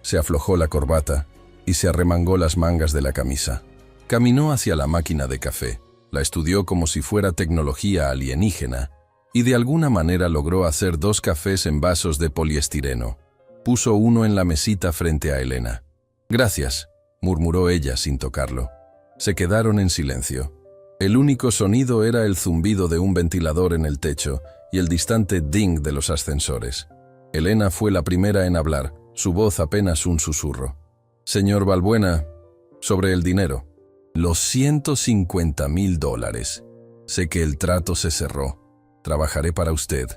Se aflojó la corbata y se arremangó las mangas de la camisa. Caminó hacia la máquina de café, la estudió como si fuera tecnología alienígena, y de alguna manera logró hacer 2 cafés en vasos de poliestireno. Puso uno en la mesita frente a Elena. «Gracias», murmuró ella sin tocarlo. Se quedaron en silencio. El único sonido era el zumbido de un ventilador en el techo y el distante ding de los ascensores. Elena fue la primera en hablar, su voz apenas un susurro. «Señor Balbuena, sobre el dinero. Los $150,000. Sé que el trato se cerró. Trabajaré para usted.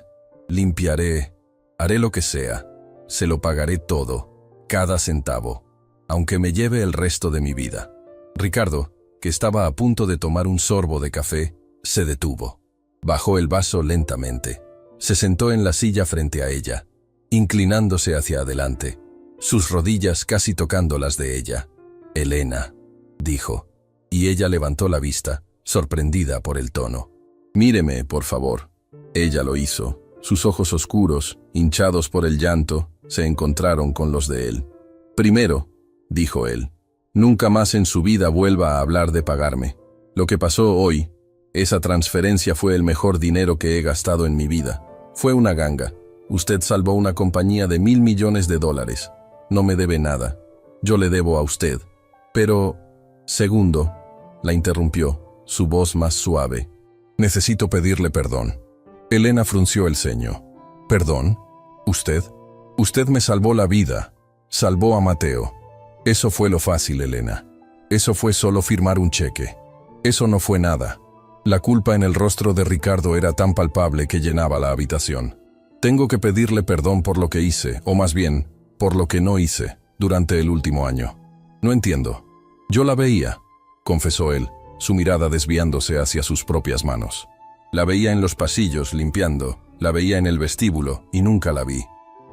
Limpiaré. Haré lo que sea. Se lo pagaré todo, cada centavo, aunque me lleve el resto de mi vida». Ricardo, que estaba a punto de tomar un sorbo de café, se detuvo. Bajó el vaso lentamente. Se sentó en la silla frente a ella, inclinándose hacia adelante, sus rodillas casi tocando las de ella. «Elena», dijo, y ella levantó la vista, sorprendida por el tono. «Míreme, por favor». Ella lo hizo. Sus ojos oscuros, hinchados por el llanto, se encontraron con los de él. «Primero», dijo él, «nunca más en su vida vuelva a hablar de pagarme. Lo que pasó hoy, esa transferencia fue el mejor dinero que he gastado en mi vida. Fue una ganga. Usted salvó una compañía de $1.000 millones. No me debe nada. Yo le debo a usted». «Pero...» «Segundo», la interrumpió, su voz más suave. «Necesito pedirle perdón». Elena frunció el ceño. «¿Perdón? ¿Usted? Usted me salvó la vida. Salvó a Mateo. Eso fue lo fácil, Elena. Eso fue solo firmar un cheque. Eso no fue nada». La culpa en el rostro de Ricardo era tan palpable que llenaba la habitación. «Tengo que pedirle perdón por lo que hice, o más bien, por lo que no hice, durante el último año. No entiendo. Yo la veía», confesó él, su mirada desviándose hacia sus propias manos. «La veía en los pasillos limpiando, la veía en el vestíbulo y nunca la vi».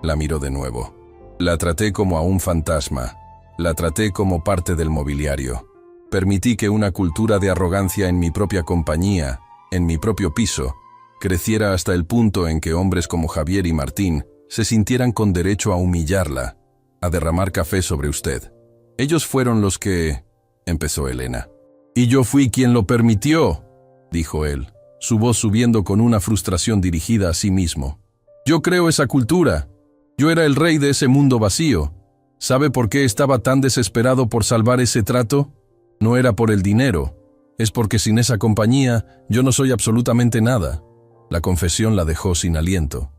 La miró de nuevo. «La traté como a un fantasma. La traté como parte del mobiliario. Permití que una cultura de arrogancia en mi propia compañía, en mi propio piso, creciera hasta el punto en que hombres como Javier y Martín se sintieran con derecho a humillarla, a derramar café sobre usted. Ellos fueron los que...» empezó Elena. «Y yo fui quien lo permitió», dijo él, su voz subiendo con una frustración dirigida a sí mismo. «Yo creo esa cultura. Yo era el rey de ese mundo vacío. ¿Sabe por qué estaba tan desesperado por salvar ese trato? No era por el dinero. Es porque sin esa compañía yo no soy absolutamente nada». La confesión la dejó sin aliento.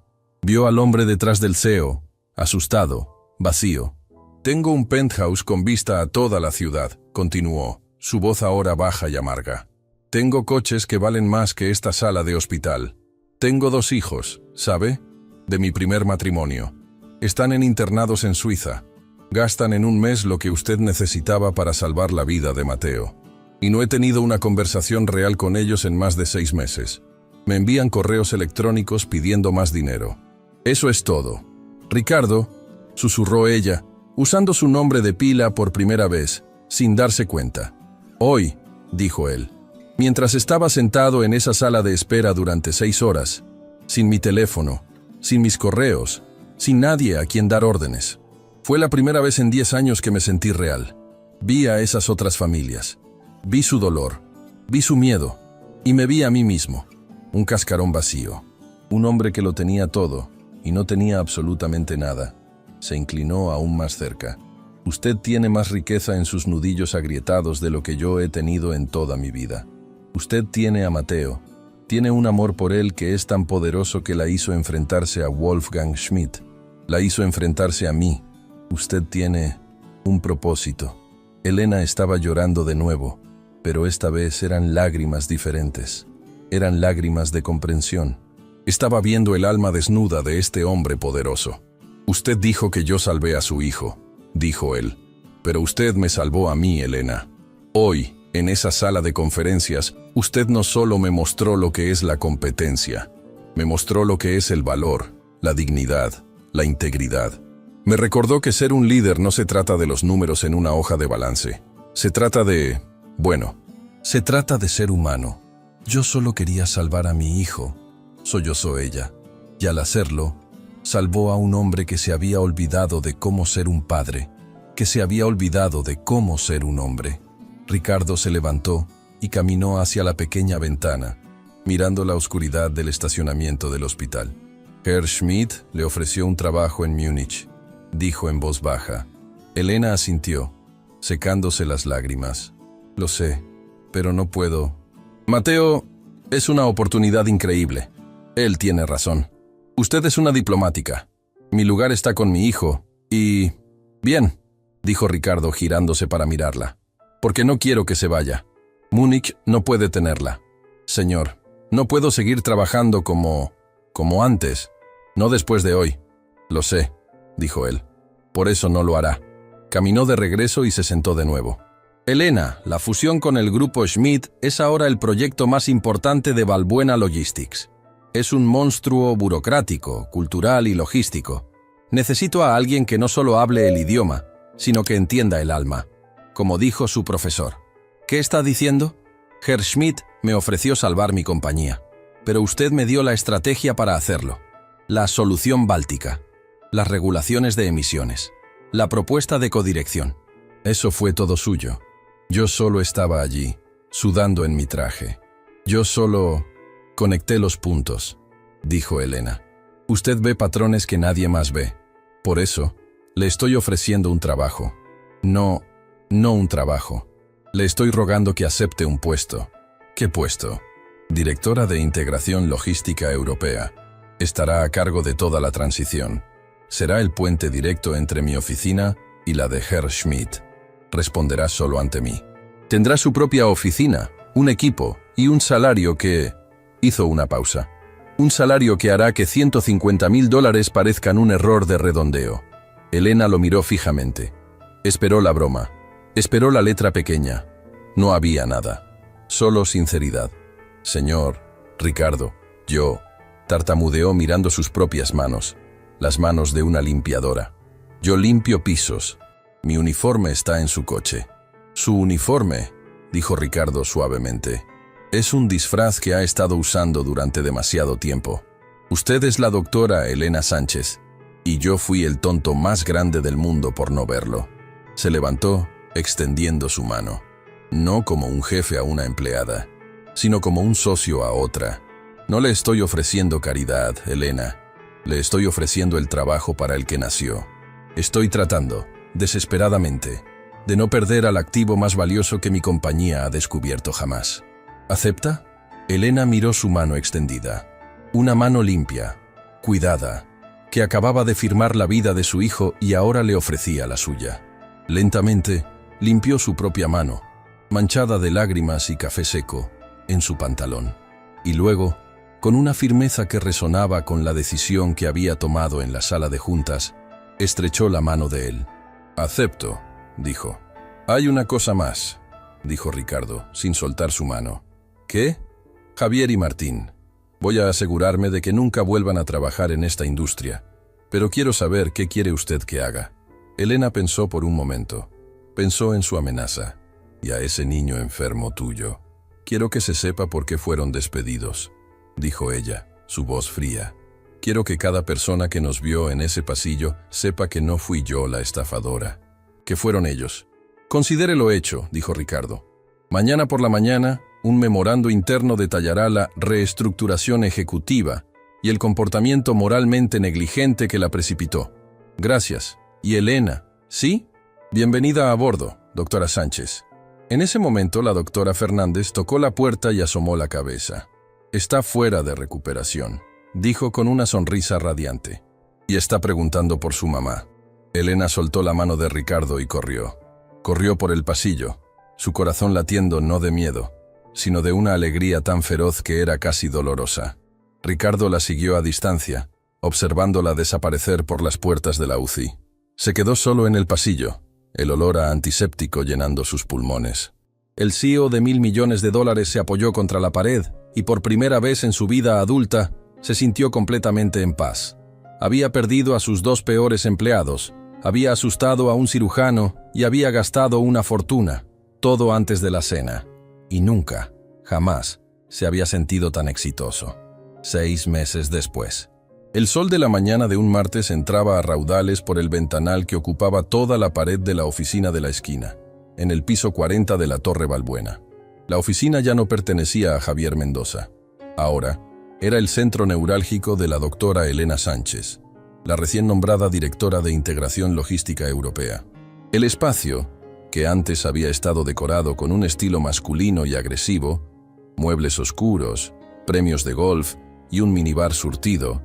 Vio al hombre detrás del CEO, asustado, vacío. «Tengo un penthouse con vista a toda la ciudad», continuó, su voz ahora baja y amarga. «Tengo coches que valen más que esta sala de hospital. Tengo 2 hijos, ¿sabe? De mi primer matrimonio. Están en internados en Suiza. Gastan en un mes lo que usted necesitaba para salvar la vida de Mateo. Y no he tenido una conversación real con ellos en más de 6 meses. Me envían correos electrónicos pidiendo más dinero. Eso es todo». «Ricardo», susurró ella, usando su nombre de pila por primera vez, sin darse cuenta. «Hoy», dijo él, «mientras estaba sentado en esa sala de espera durante 6 horas, sin mi teléfono, sin mis correos, sin nadie a quien dar órdenes. Fue la primera vez en 10 años que me sentí real. Vi a esas otras familias. Vi su dolor. Vi su miedo. Y me vi a mí mismo. Un cascarón vacío. Un hombre que lo tenía todo y no tenía absolutamente nada». Se inclinó aún más cerca. «Usted tiene más riqueza en sus nudillos agrietados de lo que yo he tenido en toda mi vida. Usted tiene a Mateo. Tiene un amor por él que es tan poderoso que la hizo enfrentarse a Wolfgang Schmidt. La hizo enfrentarse a mí. Usted tiene un propósito». Elena estaba llorando de nuevo, pero esta vez eran lágrimas diferentes. Eran lágrimas de comprensión. Estaba viendo el alma desnuda de este hombre poderoso. «Usted dijo que yo salvé a su hijo», dijo él. «Pero usted me salvó a mí, Elena. Hoy, en esa sala de conferencias, usted no solo me mostró lo que es la competencia, me mostró lo que es el valor, la dignidad, la integridad. Me recordó que ser un líder no se trata de los números en una hoja de balance. Se trata de... se trata de ser humano. Yo solo quería salvar a mi hijo», sollozó ella, y al hacerlo, salvó a un hombre que se había olvidado de cómo ser un padre, que se había olvidado de cómo ser un hombre. Ricardo se levantó y caminó hacia la pequeña ventana, mirando la oscuridad del estacionamiento del hospital. «Herr Schmidt le ofreció un trabajo en Múnich», dijo en voz baja. Elena asintió, secándose las lágrimas. «Lo sé, pero no puedo». «Mateo es una oportunidad increíble. Él tiene razón. Usted es una diplomática. Mi lugar está con mi hijo, y... Bien», dijo Ricardo girándose para mirarla, «porque no quiero que se vaya. Múnich no puede tenerla. Señor, no puedo seguir trabajando como antes. No después de hoy». «Lo sé», dijo él. «Por eso no lo hará». Caminó de regreso y se sentó de nuevo. Elena, la fusión con el grupo Schmidt es ahora el proyecto más importante de Valbuena Logistics. Es un monstruo burocrático, cultural y logístico. Necesito a alguien que no solo hable el idioma, sino que entienda el alma, como dijo su profesor. ¿Qué está diciendo? Herr Schmidt me ofreció salvar mi compañía, pero usted me dio la estrategia para hacerlo. La solución báltica, las regulaciones de emisiones, la propuesta de codirección. Eso fue todo suyo. Yo solo estaba allí, sudando en mi traje. Yo solo conecté los puntos, dijo Elena. Usted ve patrones que nadie más ve. Por eso, le estoy ofreciendo un trabajo. No un trabajo. Le estoy rogando que acepte un puesto. ¿Qué puesto? Directora de Integración Logística Europea. Estará a cargo de toda la transición. Será el puente directo entre mi oficina y la de Herr Schmidt. Responderá solo ante mí. Tendrá su propia oficina, un equipo y un salario que... Hizo una pausa. Un salario que hará que $150.000 parezcan un error de redondeo. Elena lo miró fijamente. Esperó la broma. Esperó la letra pequeña. No había nada. Solo sinceridad. Señor, Ricardo, yo... Tartamudeó mirando sus propias manos. Las manos de una limpiadora. Yo limpio pisos. Mi uniforme está en su coche. Su uniforme, dijo Ricardo suavemente, es un disfraz que ha estado usando durante demasiado tiempo. Usted es la doctora Elena Sánchez, y yo fui el tonto más grande del mundo por no verlo. Se levantó, extendiendo su mano. No como un jefe a una empleada, sino como un socio a otra. No le estoy ofreciendo caridad, Elena. Le estoy ofreciendo el trabajo para el que nació. Estoy tratando, desesperadamente, de no perder al activo más valioso que mi compañía ha descubierto jamás. ¿Acepta? Elena miró su mano extendida. Una mano limpia, cuidada, que acababa de firmar la vida de su hijo y ahora le ofrecía la suya. Lentamente, limpió su propia mano, manchada de lágrimas y café seco, en su pantalón. Y luego, con una firmeza que resonaba con la decisión que había tomado en la sala de juntas, estrechó la mano de él. «Acepto», dijo. «Hay una cosa más», dijo Ricardo, sin soltar su mano. «¿Qué?» «Javier y Martín. Voy a asegurarme de que nunca vuelvan a trabajar en esta industria, pero quiero saber qué quiere usted que haga». Elena pensó por un momento. Pensó en su amenaza. «Y a ese niño enfermo tuyo. Quiero que se sepa por qué fueron despedidos», dijo ella, su voz fría. «Quiero que cada persona que nos vio en ese pasillo sepa que no fui yo la estafadora, que fueron ellos». «Considere lo hecho», dijo Ricardo. «Mañana por la mañana, un memorando interno detallará la reestructuración ejecutiva y el comportamiento moralmente negligente que la precipitó. Gracias. Y Elena, ¿sí? Bienvenida a bordo, doctora Sánchez». En ese momento, la doctora Fernández tocó la puerta y asomó la cabeza. «Está fuera de recuperación», dijo con una sonrisa radiante. «Y está preguntando por su mamá». Elena soltó la mano de Ricardo y corrió. Corrió por el pasillo, su corazón latiendo no de miedo, sino de una alegría tan feroz que era casi dolorosa. Ricardo la siguió a distancia, observándola desaparecer por las puertas de la UCI. Se quedó solo en el pasillo, el olor a antiséptico llenando sus pulmones. El CEO de $1.000 millones se apoyó contra la pared y por primera vez en su vida adulta se sintió completamente en paz. Había perdido a sus 2 peores empleados, había asustado a un cirujano y había gastado una fortuna, todo antes de la cena. Y nunca, jamás, se había sentido tan exitoso. 6 meses después. El sol de la mañana de un martes entraba a raudales por el ventanal que ocupaba toda la pared de la oficina de la esquina, en el piso 40 de la Torre Valbuena. La oficina ya no pertenecía a Javier Mendoza. Ahora, era el centro neurálgico de la doctora Elena Sánchez, la recién nombrada directora de Integración Logística Europea. El espacio, que antes había estado decorado con un estilo masculino y agresivo, muebles oscuros, premios de golf y un minibar surtido,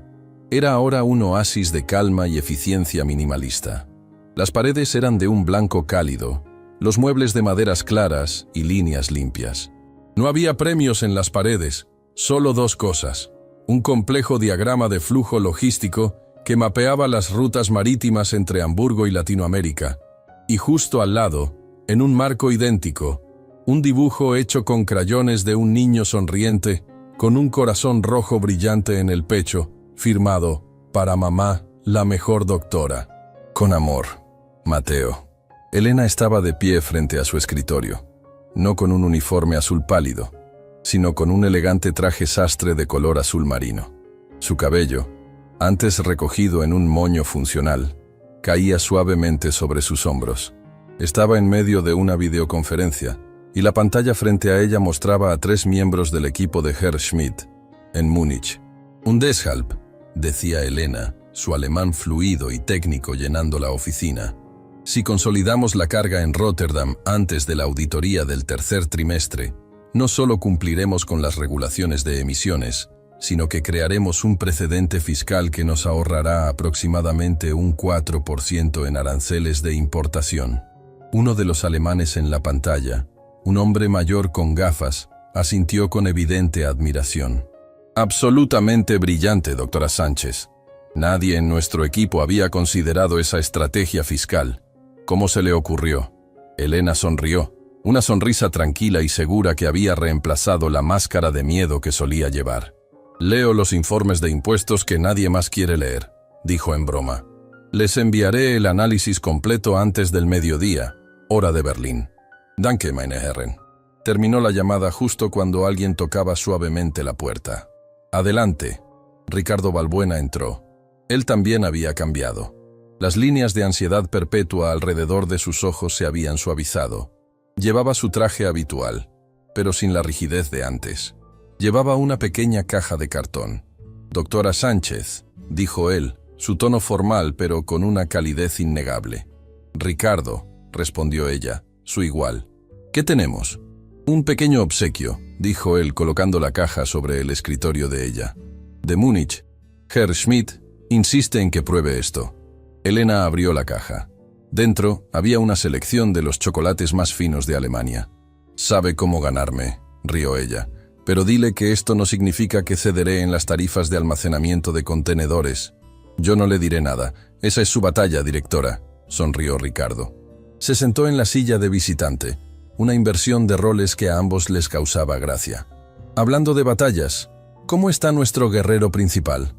era ahora un oasis de calma y eficiencia minimalista. Las paredes eran de un blanco cálido, los muebles de maderas claras y líneas limpias. No había premios en las paredes, solo 2 cosas: un complejo diagrama de flujo logístico que mapeaba las rutas marítimas entre Hamburgo y Latinoamérica, y justo al lado, En un marco idéntico, un dibujo hecho con crayones de un niño sonriente, con un corazón rojo brillante en el pecho, firmado, para mamá, la mejor doctora. Con amor, Mateo. Elena estaba de pie frente a su escritorio, no con un uniforme azul pálido, sino con un elegante traje sastre de color azul marino. Su cabello, antes recogido en un moño funcional, caía suavemente sobre sus hombros. Estaba en medio de una videoconferencia, y la pantalla frente a ella mostraba a 3 miembros del equipo de Herr Schmidt, en Múnich. Un Deshalb, decía Elena, su alemán fluido y técnico llenando la oficina. Si consolidamos la carga en Rotterdam antes de la auditoría del tercer trimestre, no solo cumpliremos con las regulaciones de emisiones, sino que crearemos un precedente fiscal que nos ahorrará aproximadamente un 4% en aranceles de importación. Uno de los alemanes en la pantalla, un hombre mayor con gafas, asintió con evidente admiración. Absolutamente brillante, doctora Sánchez. Nadie en nuestro equipo había considerado esa estrategia fiscal. ¿Cómo se le ocurrió? Elena sonrió, una sonrisa tranquila y segura que había reemplazado la máscara de miedo que solía llevar. Leo los informes de impuestos que nadie más quiere leer, dijo en broma. Les enviaré el análisis completo antes del mediodía, hora de Berlín. Danke, meine Herren. Terminó la llamada justo cuando alguien tocaba suavemente la puerta. Adelante. Ricardo Balbuena entró. Él también había cambiado. Las líneas de ansiedad perpetua alrededor de sus ojos se habían suavizado. Llevaba su traje habitual, pero sin la rigidez de antes. Llevaba una pequeña caja de cartón. Doctora Sánchez, dijo él, su tono formal pero con una calidez innegable. Ricardo, respondió ella, su igual. ¿Qué tenemos? Un pequeño obsequio, dijo él colocando la caja sobre el escritorio de ella. De Múnich. Herr Schmidt insiste en que pruebe esto. Elena abrió la caja. Dentro había una selección de los chocolates más finos de Alemania. Sabe cómo ganarme, rió ella, pero dile que esto no significa que cederé en las tarifas de almacenamiento de contenedores. Yo no le diré nada. Esa es su batalla, directora, sonrió Ricardo. Se sentó en la silla de visitante, una inversión de roles que a ambos les causaba gracia. Hablando de batallas, ¿cómo está nuestro guerrero principal?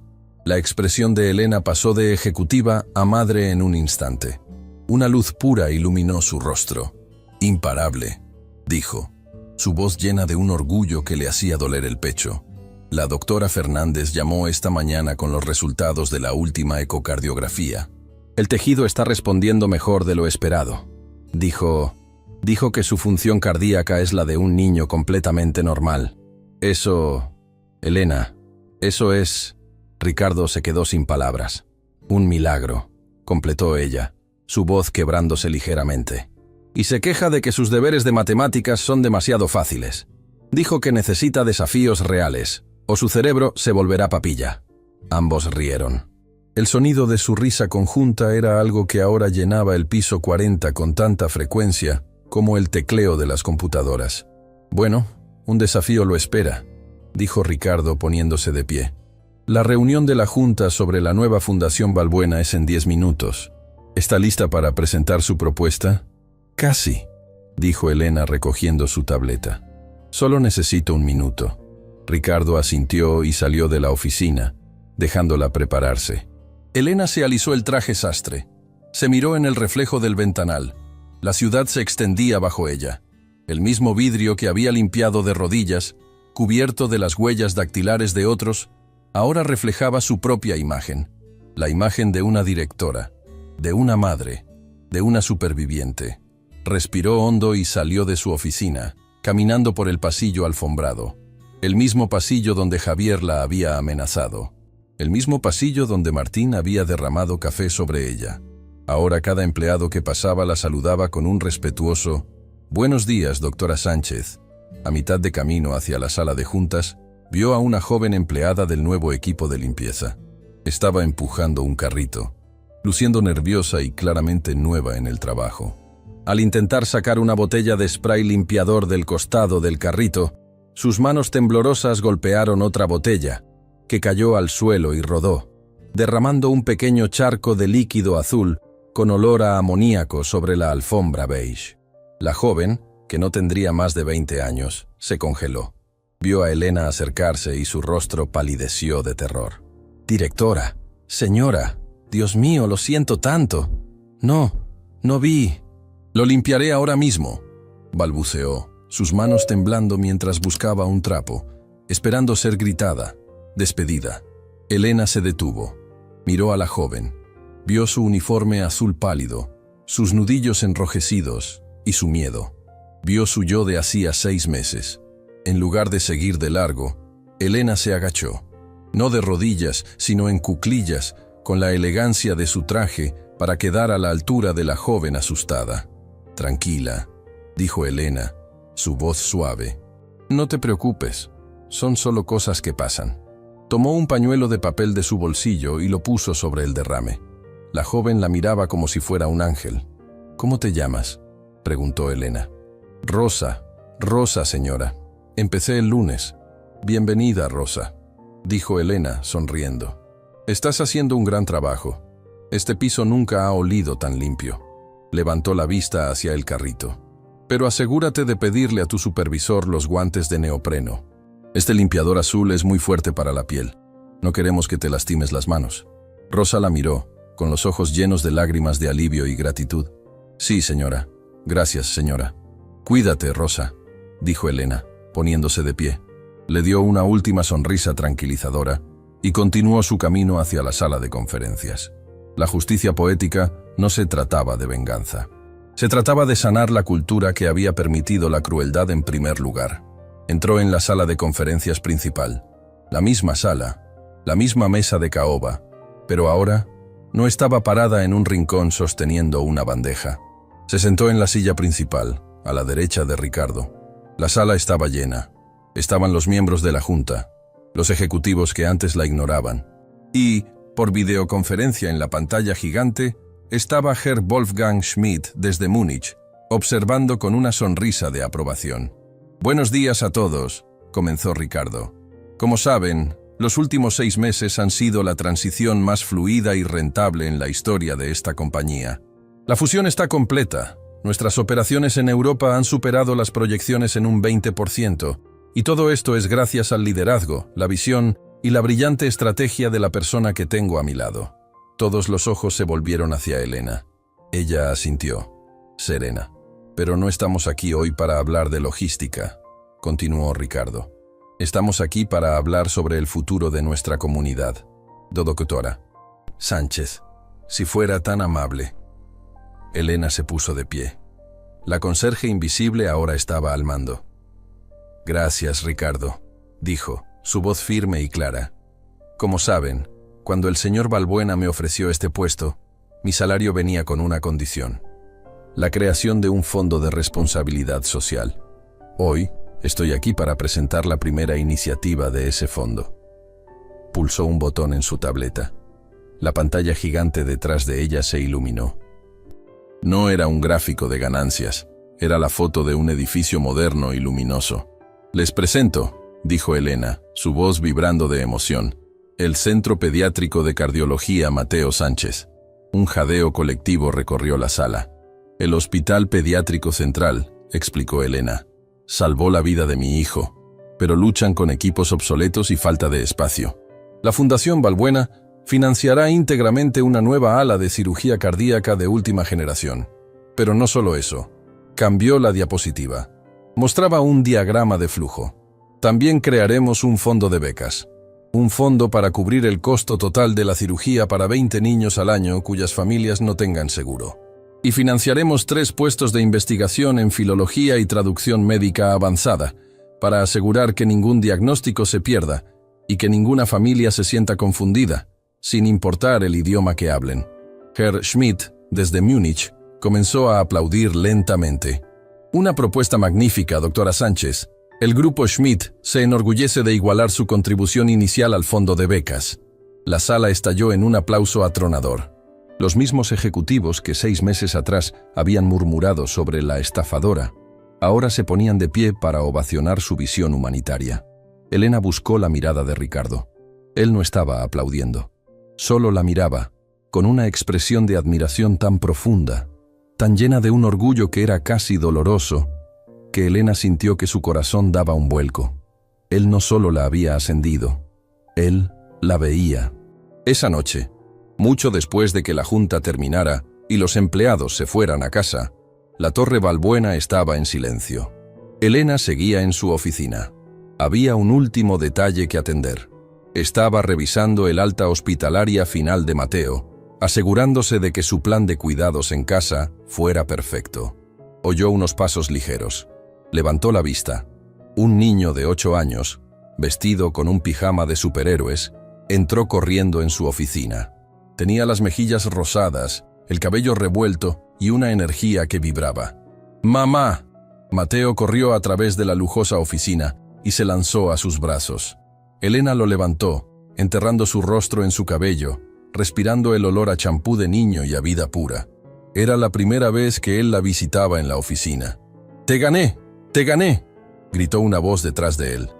La expresión de Elena pasó de ejecutiva a madre en un instante. Una luz pura iluminó su rostro. Imparable, dijo, su voz llena de un orgullo que le hacía doler el pecho. La doctora Fernández llamó esta mañana con los resultados de la última ecocardiografía. El tejido está respondiendo mejor de lo esperado. Dijo que su función cardíaca es la de un niño completamente normal. Eso... Elena, eso es... Ricardo se quedó sin palabras. Un milagro, completó ella, su voz quebrándose ligeramente. Y se queja de que sus deberes de matemáticas son demasiado fáciles. Dijo que necesita desafíos reales, o su cerebro se volverá papilla. Ambos rieron. El sonido de su risa conjunta era algo que ahora llenaba el piso 40 con tanta frecuencia como el tecleo de las computadoras. Bueno, un desafío lo espera, dijo Ricardo poniéndose de pie. La reunión de la Junta sobre la nueva Fundación Balbuena es en 10 minutos. ¿Está lista para presentar su propuesta? Casi, dijo Elena recogiendo su tableta. Solo necesito un minuto. Ricardo asintió y salió de la oficina, dejándola prepararse. Elena se alisó el traje sastre. Se miró en el reflejo del ventanal. La ciudad se extendía bajo ella. El mismo vidrio que había limpiado de rodillas, cubierto de las huellas dactilares de otros, ahora reflejaba su propia imagen. La imagen de una directora, de una madre, de una superviviente. Respiró hondo y salió de su oficina, caminando por el pasillo alfombrado. El mismo pasillo donde Javier la había amenazado. El mismo pasillo donde Martín había derramado café sobre ella. Ahora cada empleado que pasaba la saludaba con un respetuoso «Buenos días, doctora Sánchez». A mitad de camino hacia la sala de juntas, vio a una joven empleada del nuevo equipo de limpieza. Estaba empujando un carrito, luciendo nerviosa y claramente nueva en el trabajo. Al intentar sacar una botella de spray limpiador del costado del carrito, sus manos temblorosas golpearon otra botella, que cayó al suelo y rodó, derramando un pequeño charco de líquido azul con olor a amoníaco sobre la alfombra beige. La joven, que no tendría más de 20 años, se congeló. Vio a Elena acercarse y su rostro palideció de terror. «Directora, señora, Dios mío, lo siento tanto. No vi». «Lo limpiaré ahora mismo», balbuceó, sus manos temblando mientras buscaba un trapo, esperando ser gritada, despedida. Elena se detuvo. Miró a la joven. Vio su uniforme azul pálido, sus nudillos enrojecidos y su miedo. Vio su yo de hacía 6 meses. En lugar de seguir de largo, Elena se agachó. No de rodillas, sino en cuclillas, con la elegancia de su traje para quedar a la altura de la joven asustada. «Tranquila», dijo Elena, su voz suave. «No te preocupes, son solo cosas que pasan». Tomó un pañuelo de papel de su bolsillo y lo puso sobre el derrame. La joven la miraba como si fuera un ángel. «¿Cómo te llamas?», preguntó Elena. Rosa, señora. Empecé el lunes». «Bienvenida, Rosa», dijo Elena, sonriendo. «Estás haciendo un gran trabajo. Este piso nunca ha olido tan limpio». Levantó la vista hacia el carrito. «Pero asegúrate de pedirle a tu supervisor los guantes de neopreno. Este limpiador azul es muy fuerte para la piel. No queremos que te lastimes las manos». Rosa la miró, con los ojos llenos de lágrimas de alivio y gratitud. «Sí, señora. Gracias, señora». «Cuídate, Rosa», dijo Elena, poniéndose de pie. Le dio una última sonrisa tranquilizadora y continuó su camino hacia la sala de conferencias. La justicia poética no se trataba de venganza. Se trataba de sanar la cultura que había permitido la crueldad en primer lugar. Entró en la sala de conferencias principal. La misma sala, la misma mesa de caoba, pero ahora no estaba parada en un rincón sosteniendo una bandeja. Se sentó en la silla principal, a la derecha de Ricardo. La sala estaba llena. Estaban los miembros de la Junta, los ejecutivos que antes la ignoraban. Y, por videoconferencia en la pantalla gigante, estaba Herr Wolfgang Schmidt desde Múnich, observando con una sonrisa de aprobación. «Buenos días a todos», comenzó Ricardo. «Como saben, los últimos 6 meses han sido la transición más fluida y rentable en la historia de esta compañía. La fusión está completa. Nuestras operaciones en Europa han superado las proyecciones en un 20%, y todo esto es gracias al liderazgo, la visión y la brillante estrategia de la persona que tengo a mi lado». Todos los ojos se volvieron hacia Elena. Ella asintió, serena. «Pero no estamos aquí hoy para hablar de logística», continuó Ricardo. «Estamos aquí para hablar sobre el futuro de nuestra comunidad. Doctora Sánchez, si fuera tan amable». Elena se puso de pie. La conserje invisible ahora estaba al mando. «Gracias, Ricardo», dijo, su voz firme y clara. «Como saben, cuando el señor Balbuena me ofreció este puesto, mi salario venía con una condición: la creación de un fondo de responsabilidad social. Hoy estoy aquí para presentar la primera iniciativa de ese fondo». Pulsó un botón en su tableta. La pantalla gigante detrás de ella se iluminó. No era un gráfico de ganancias, era la foto de un edificio moderno y luminoso. «Les presento», dijo Elena, su voz vibrando de emoción, «el Centro Pediátrico de Cardiología Mateo Sánchez». Un jadeo colectivo recorrió la sala. «El Hospital Pediátrico Central», explicó Elena, «salvó la vida de mi hijo, pero luchan con equipos obsoletos y falta de espacio. La Fundación Balbuena financiará íntegramente una nueva ala de cirugía cardíaca de última generación». Pero no solo eso. Cambió la diapositiva. Mostraba un diagrama de flujo. «También crearemos un fondo de becas. Un fondo para cubrir el costo total de la cirugía para 20 niños al año cuyas familias no tengan seguro. Y financiaremos 3 puestos de investigación en filología y traducción médica avanzada, para asegurar que ningún diagnóstico se pierda y que ninguna familia se sienta confundida, sin importar el idioma que hablen». Herr Schmidt, desde Múnich, comenzó a aplaudir lentamente. «Una propuesta magnífica, doctora Sánchez. El grupo Schmidt se enorgullece de igualar su contribución inicial al fondo de becas». La sala estalló en un aplauso atronador. Los mismos ejecutivos que 6 meses atrás habían murmurado sobre la estafadora, ahora se ponían de pie para ovacionar su visión humanitaria. Elena buscó la mirada de Ricardo. Él no estaba aplaudiendo. Solo la miraba, con una expresión de admiración tan profunda tan llena de un orgullo que era casi doloroso, que Elena sintió que su corazón daba un vuelco. Él no solo la había ascendido, él la veía. Esa noche, mucho después de que la junta terminara y los empleados se fueran a casa, la Torre Balbuena estaba en silencio. Elena seguía en su oficina. Había un último detalle que atender. Estaba revisando el alta hospitalaria final de Mateo, asegurándose de que su plan de cuidados en casa fuera perfecto. Oyó unos pasos ligeros. Levantó la vista. Un niño de 8 años, vestido con un pijama de superhéroes, entró corriendo en su oficina. Tenía las mejillas rosadas, el cabello revuelto y una energía que vibraba. ¡Mamá! Mateo corrió a través de la lujosa oficina y se lanzó a sus brazos. Elena lo levantó, enterrando su rostro en su cabello, respirando el olor a champú de niño y a vida pura. Era la primera vez que él la visitaba en la oficina. ¡Te gané! ¡Te gané!, gritó una voz detrás de él.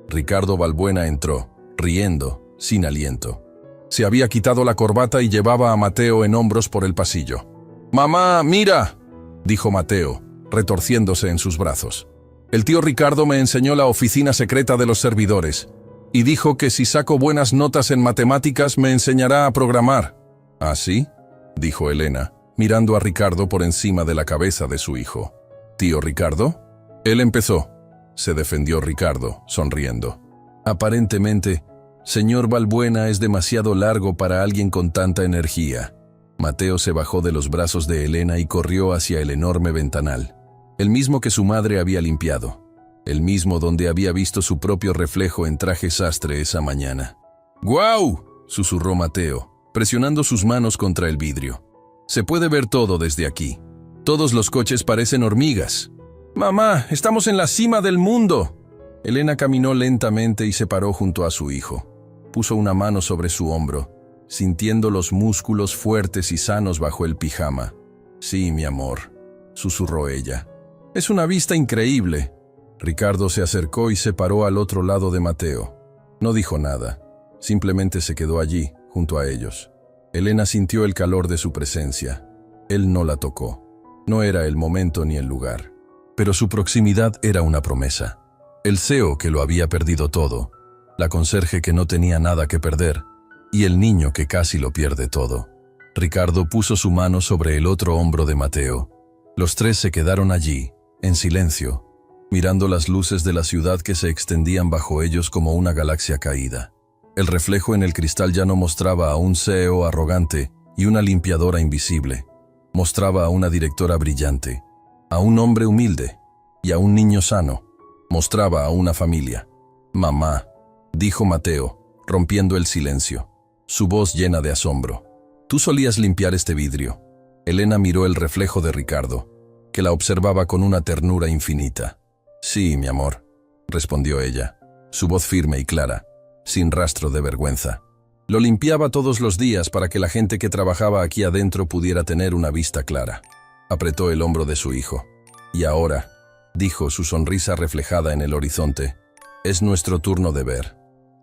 Ricardo Balbuena entró, riendo, sin aliento. Se había quitado la corbata y llevaba a Mateo en hombros por el pasillo. «¡Mamá, mira!», dijo Mateo, retorciéndose en sus brazos. «El tío Ricardo me enseñó la oficina secreta de los servidores y dijo que si saco buenas notas en matemáticas me enseñará a programar». «¿Ah, sí?», dijo Elena, mirando a Ricardo por encima de la cabeza de su hijo. «¿Tío Ricardo?». «Él empezó», se defendió Ricardo, sonriendo. «Aparentemente, señor Balbuena es demasiado largo para alguien con tanta energía». Mateo se bajó de los brazos de Elena y corrió hacia el enorme ventanal, el mismo que su madre había limpiado, el mismo donde había visto su propio reflejo en traje sastre esa mañana. «¡Guau!», susurró Mateo, presionando sus manos contra el vidrio. «Se puede ver todo desde aquí. Todos los coches parecen hormigas». «Mamá, estamos en la cima del mundo». Elena caminó lentamente y se paró junto a su hijo. Puso una mano sobre su hombro, sintiendo los músculos fuertes y sanos bajo el pijama. «Sí, mi amor», susurró ella. «Es una vista increíble». Ricardo se acercó y se paró al otro lado de Mateo. No dijo nada, simplemente se quedó allí, junto a ellos. Elena sintió el calor de su presencia. Él no la tocó. No era el momento ni el lugar. Pero su proximidad era una promesa. El CEO que lo había perdido todo, la conserje que no tenía nada que perder, y el niño que casi lo pierde todo. Ricardo puso su mano sobre el otro hombro de Mateo. Los tres se quedaron allí, en silencio, mirando las luces de la ciudad que se extendían bajo ellos como una galaxia caída. El reflejo en el cristal ya no mostraba a un CEO arrogante y una limpiadora invisible. Mostraba a una directora brillante, a un hombre humilde y a un niño sano. Mostraba a una familia. «Mamá», dijo Mateo, rompiendo el silencio, su voz llena de asombro. «Tú solías limpiar este vidrio». Elena miró el reflejo de Ricardo, que la observaba con una ternura infinita. «Sí, mi amor», respondió ella, su voz firme y clara, sin rastro de vergüenza. «Lo limpiaba todos los días para que la gente que trabajaba aquí adentro pudiera tener una vista clara». Apretó el hombro de su hijo. «Y ahora», dijo, su sonrisa reflejada en el horizonte, «es nuestro turno de ver».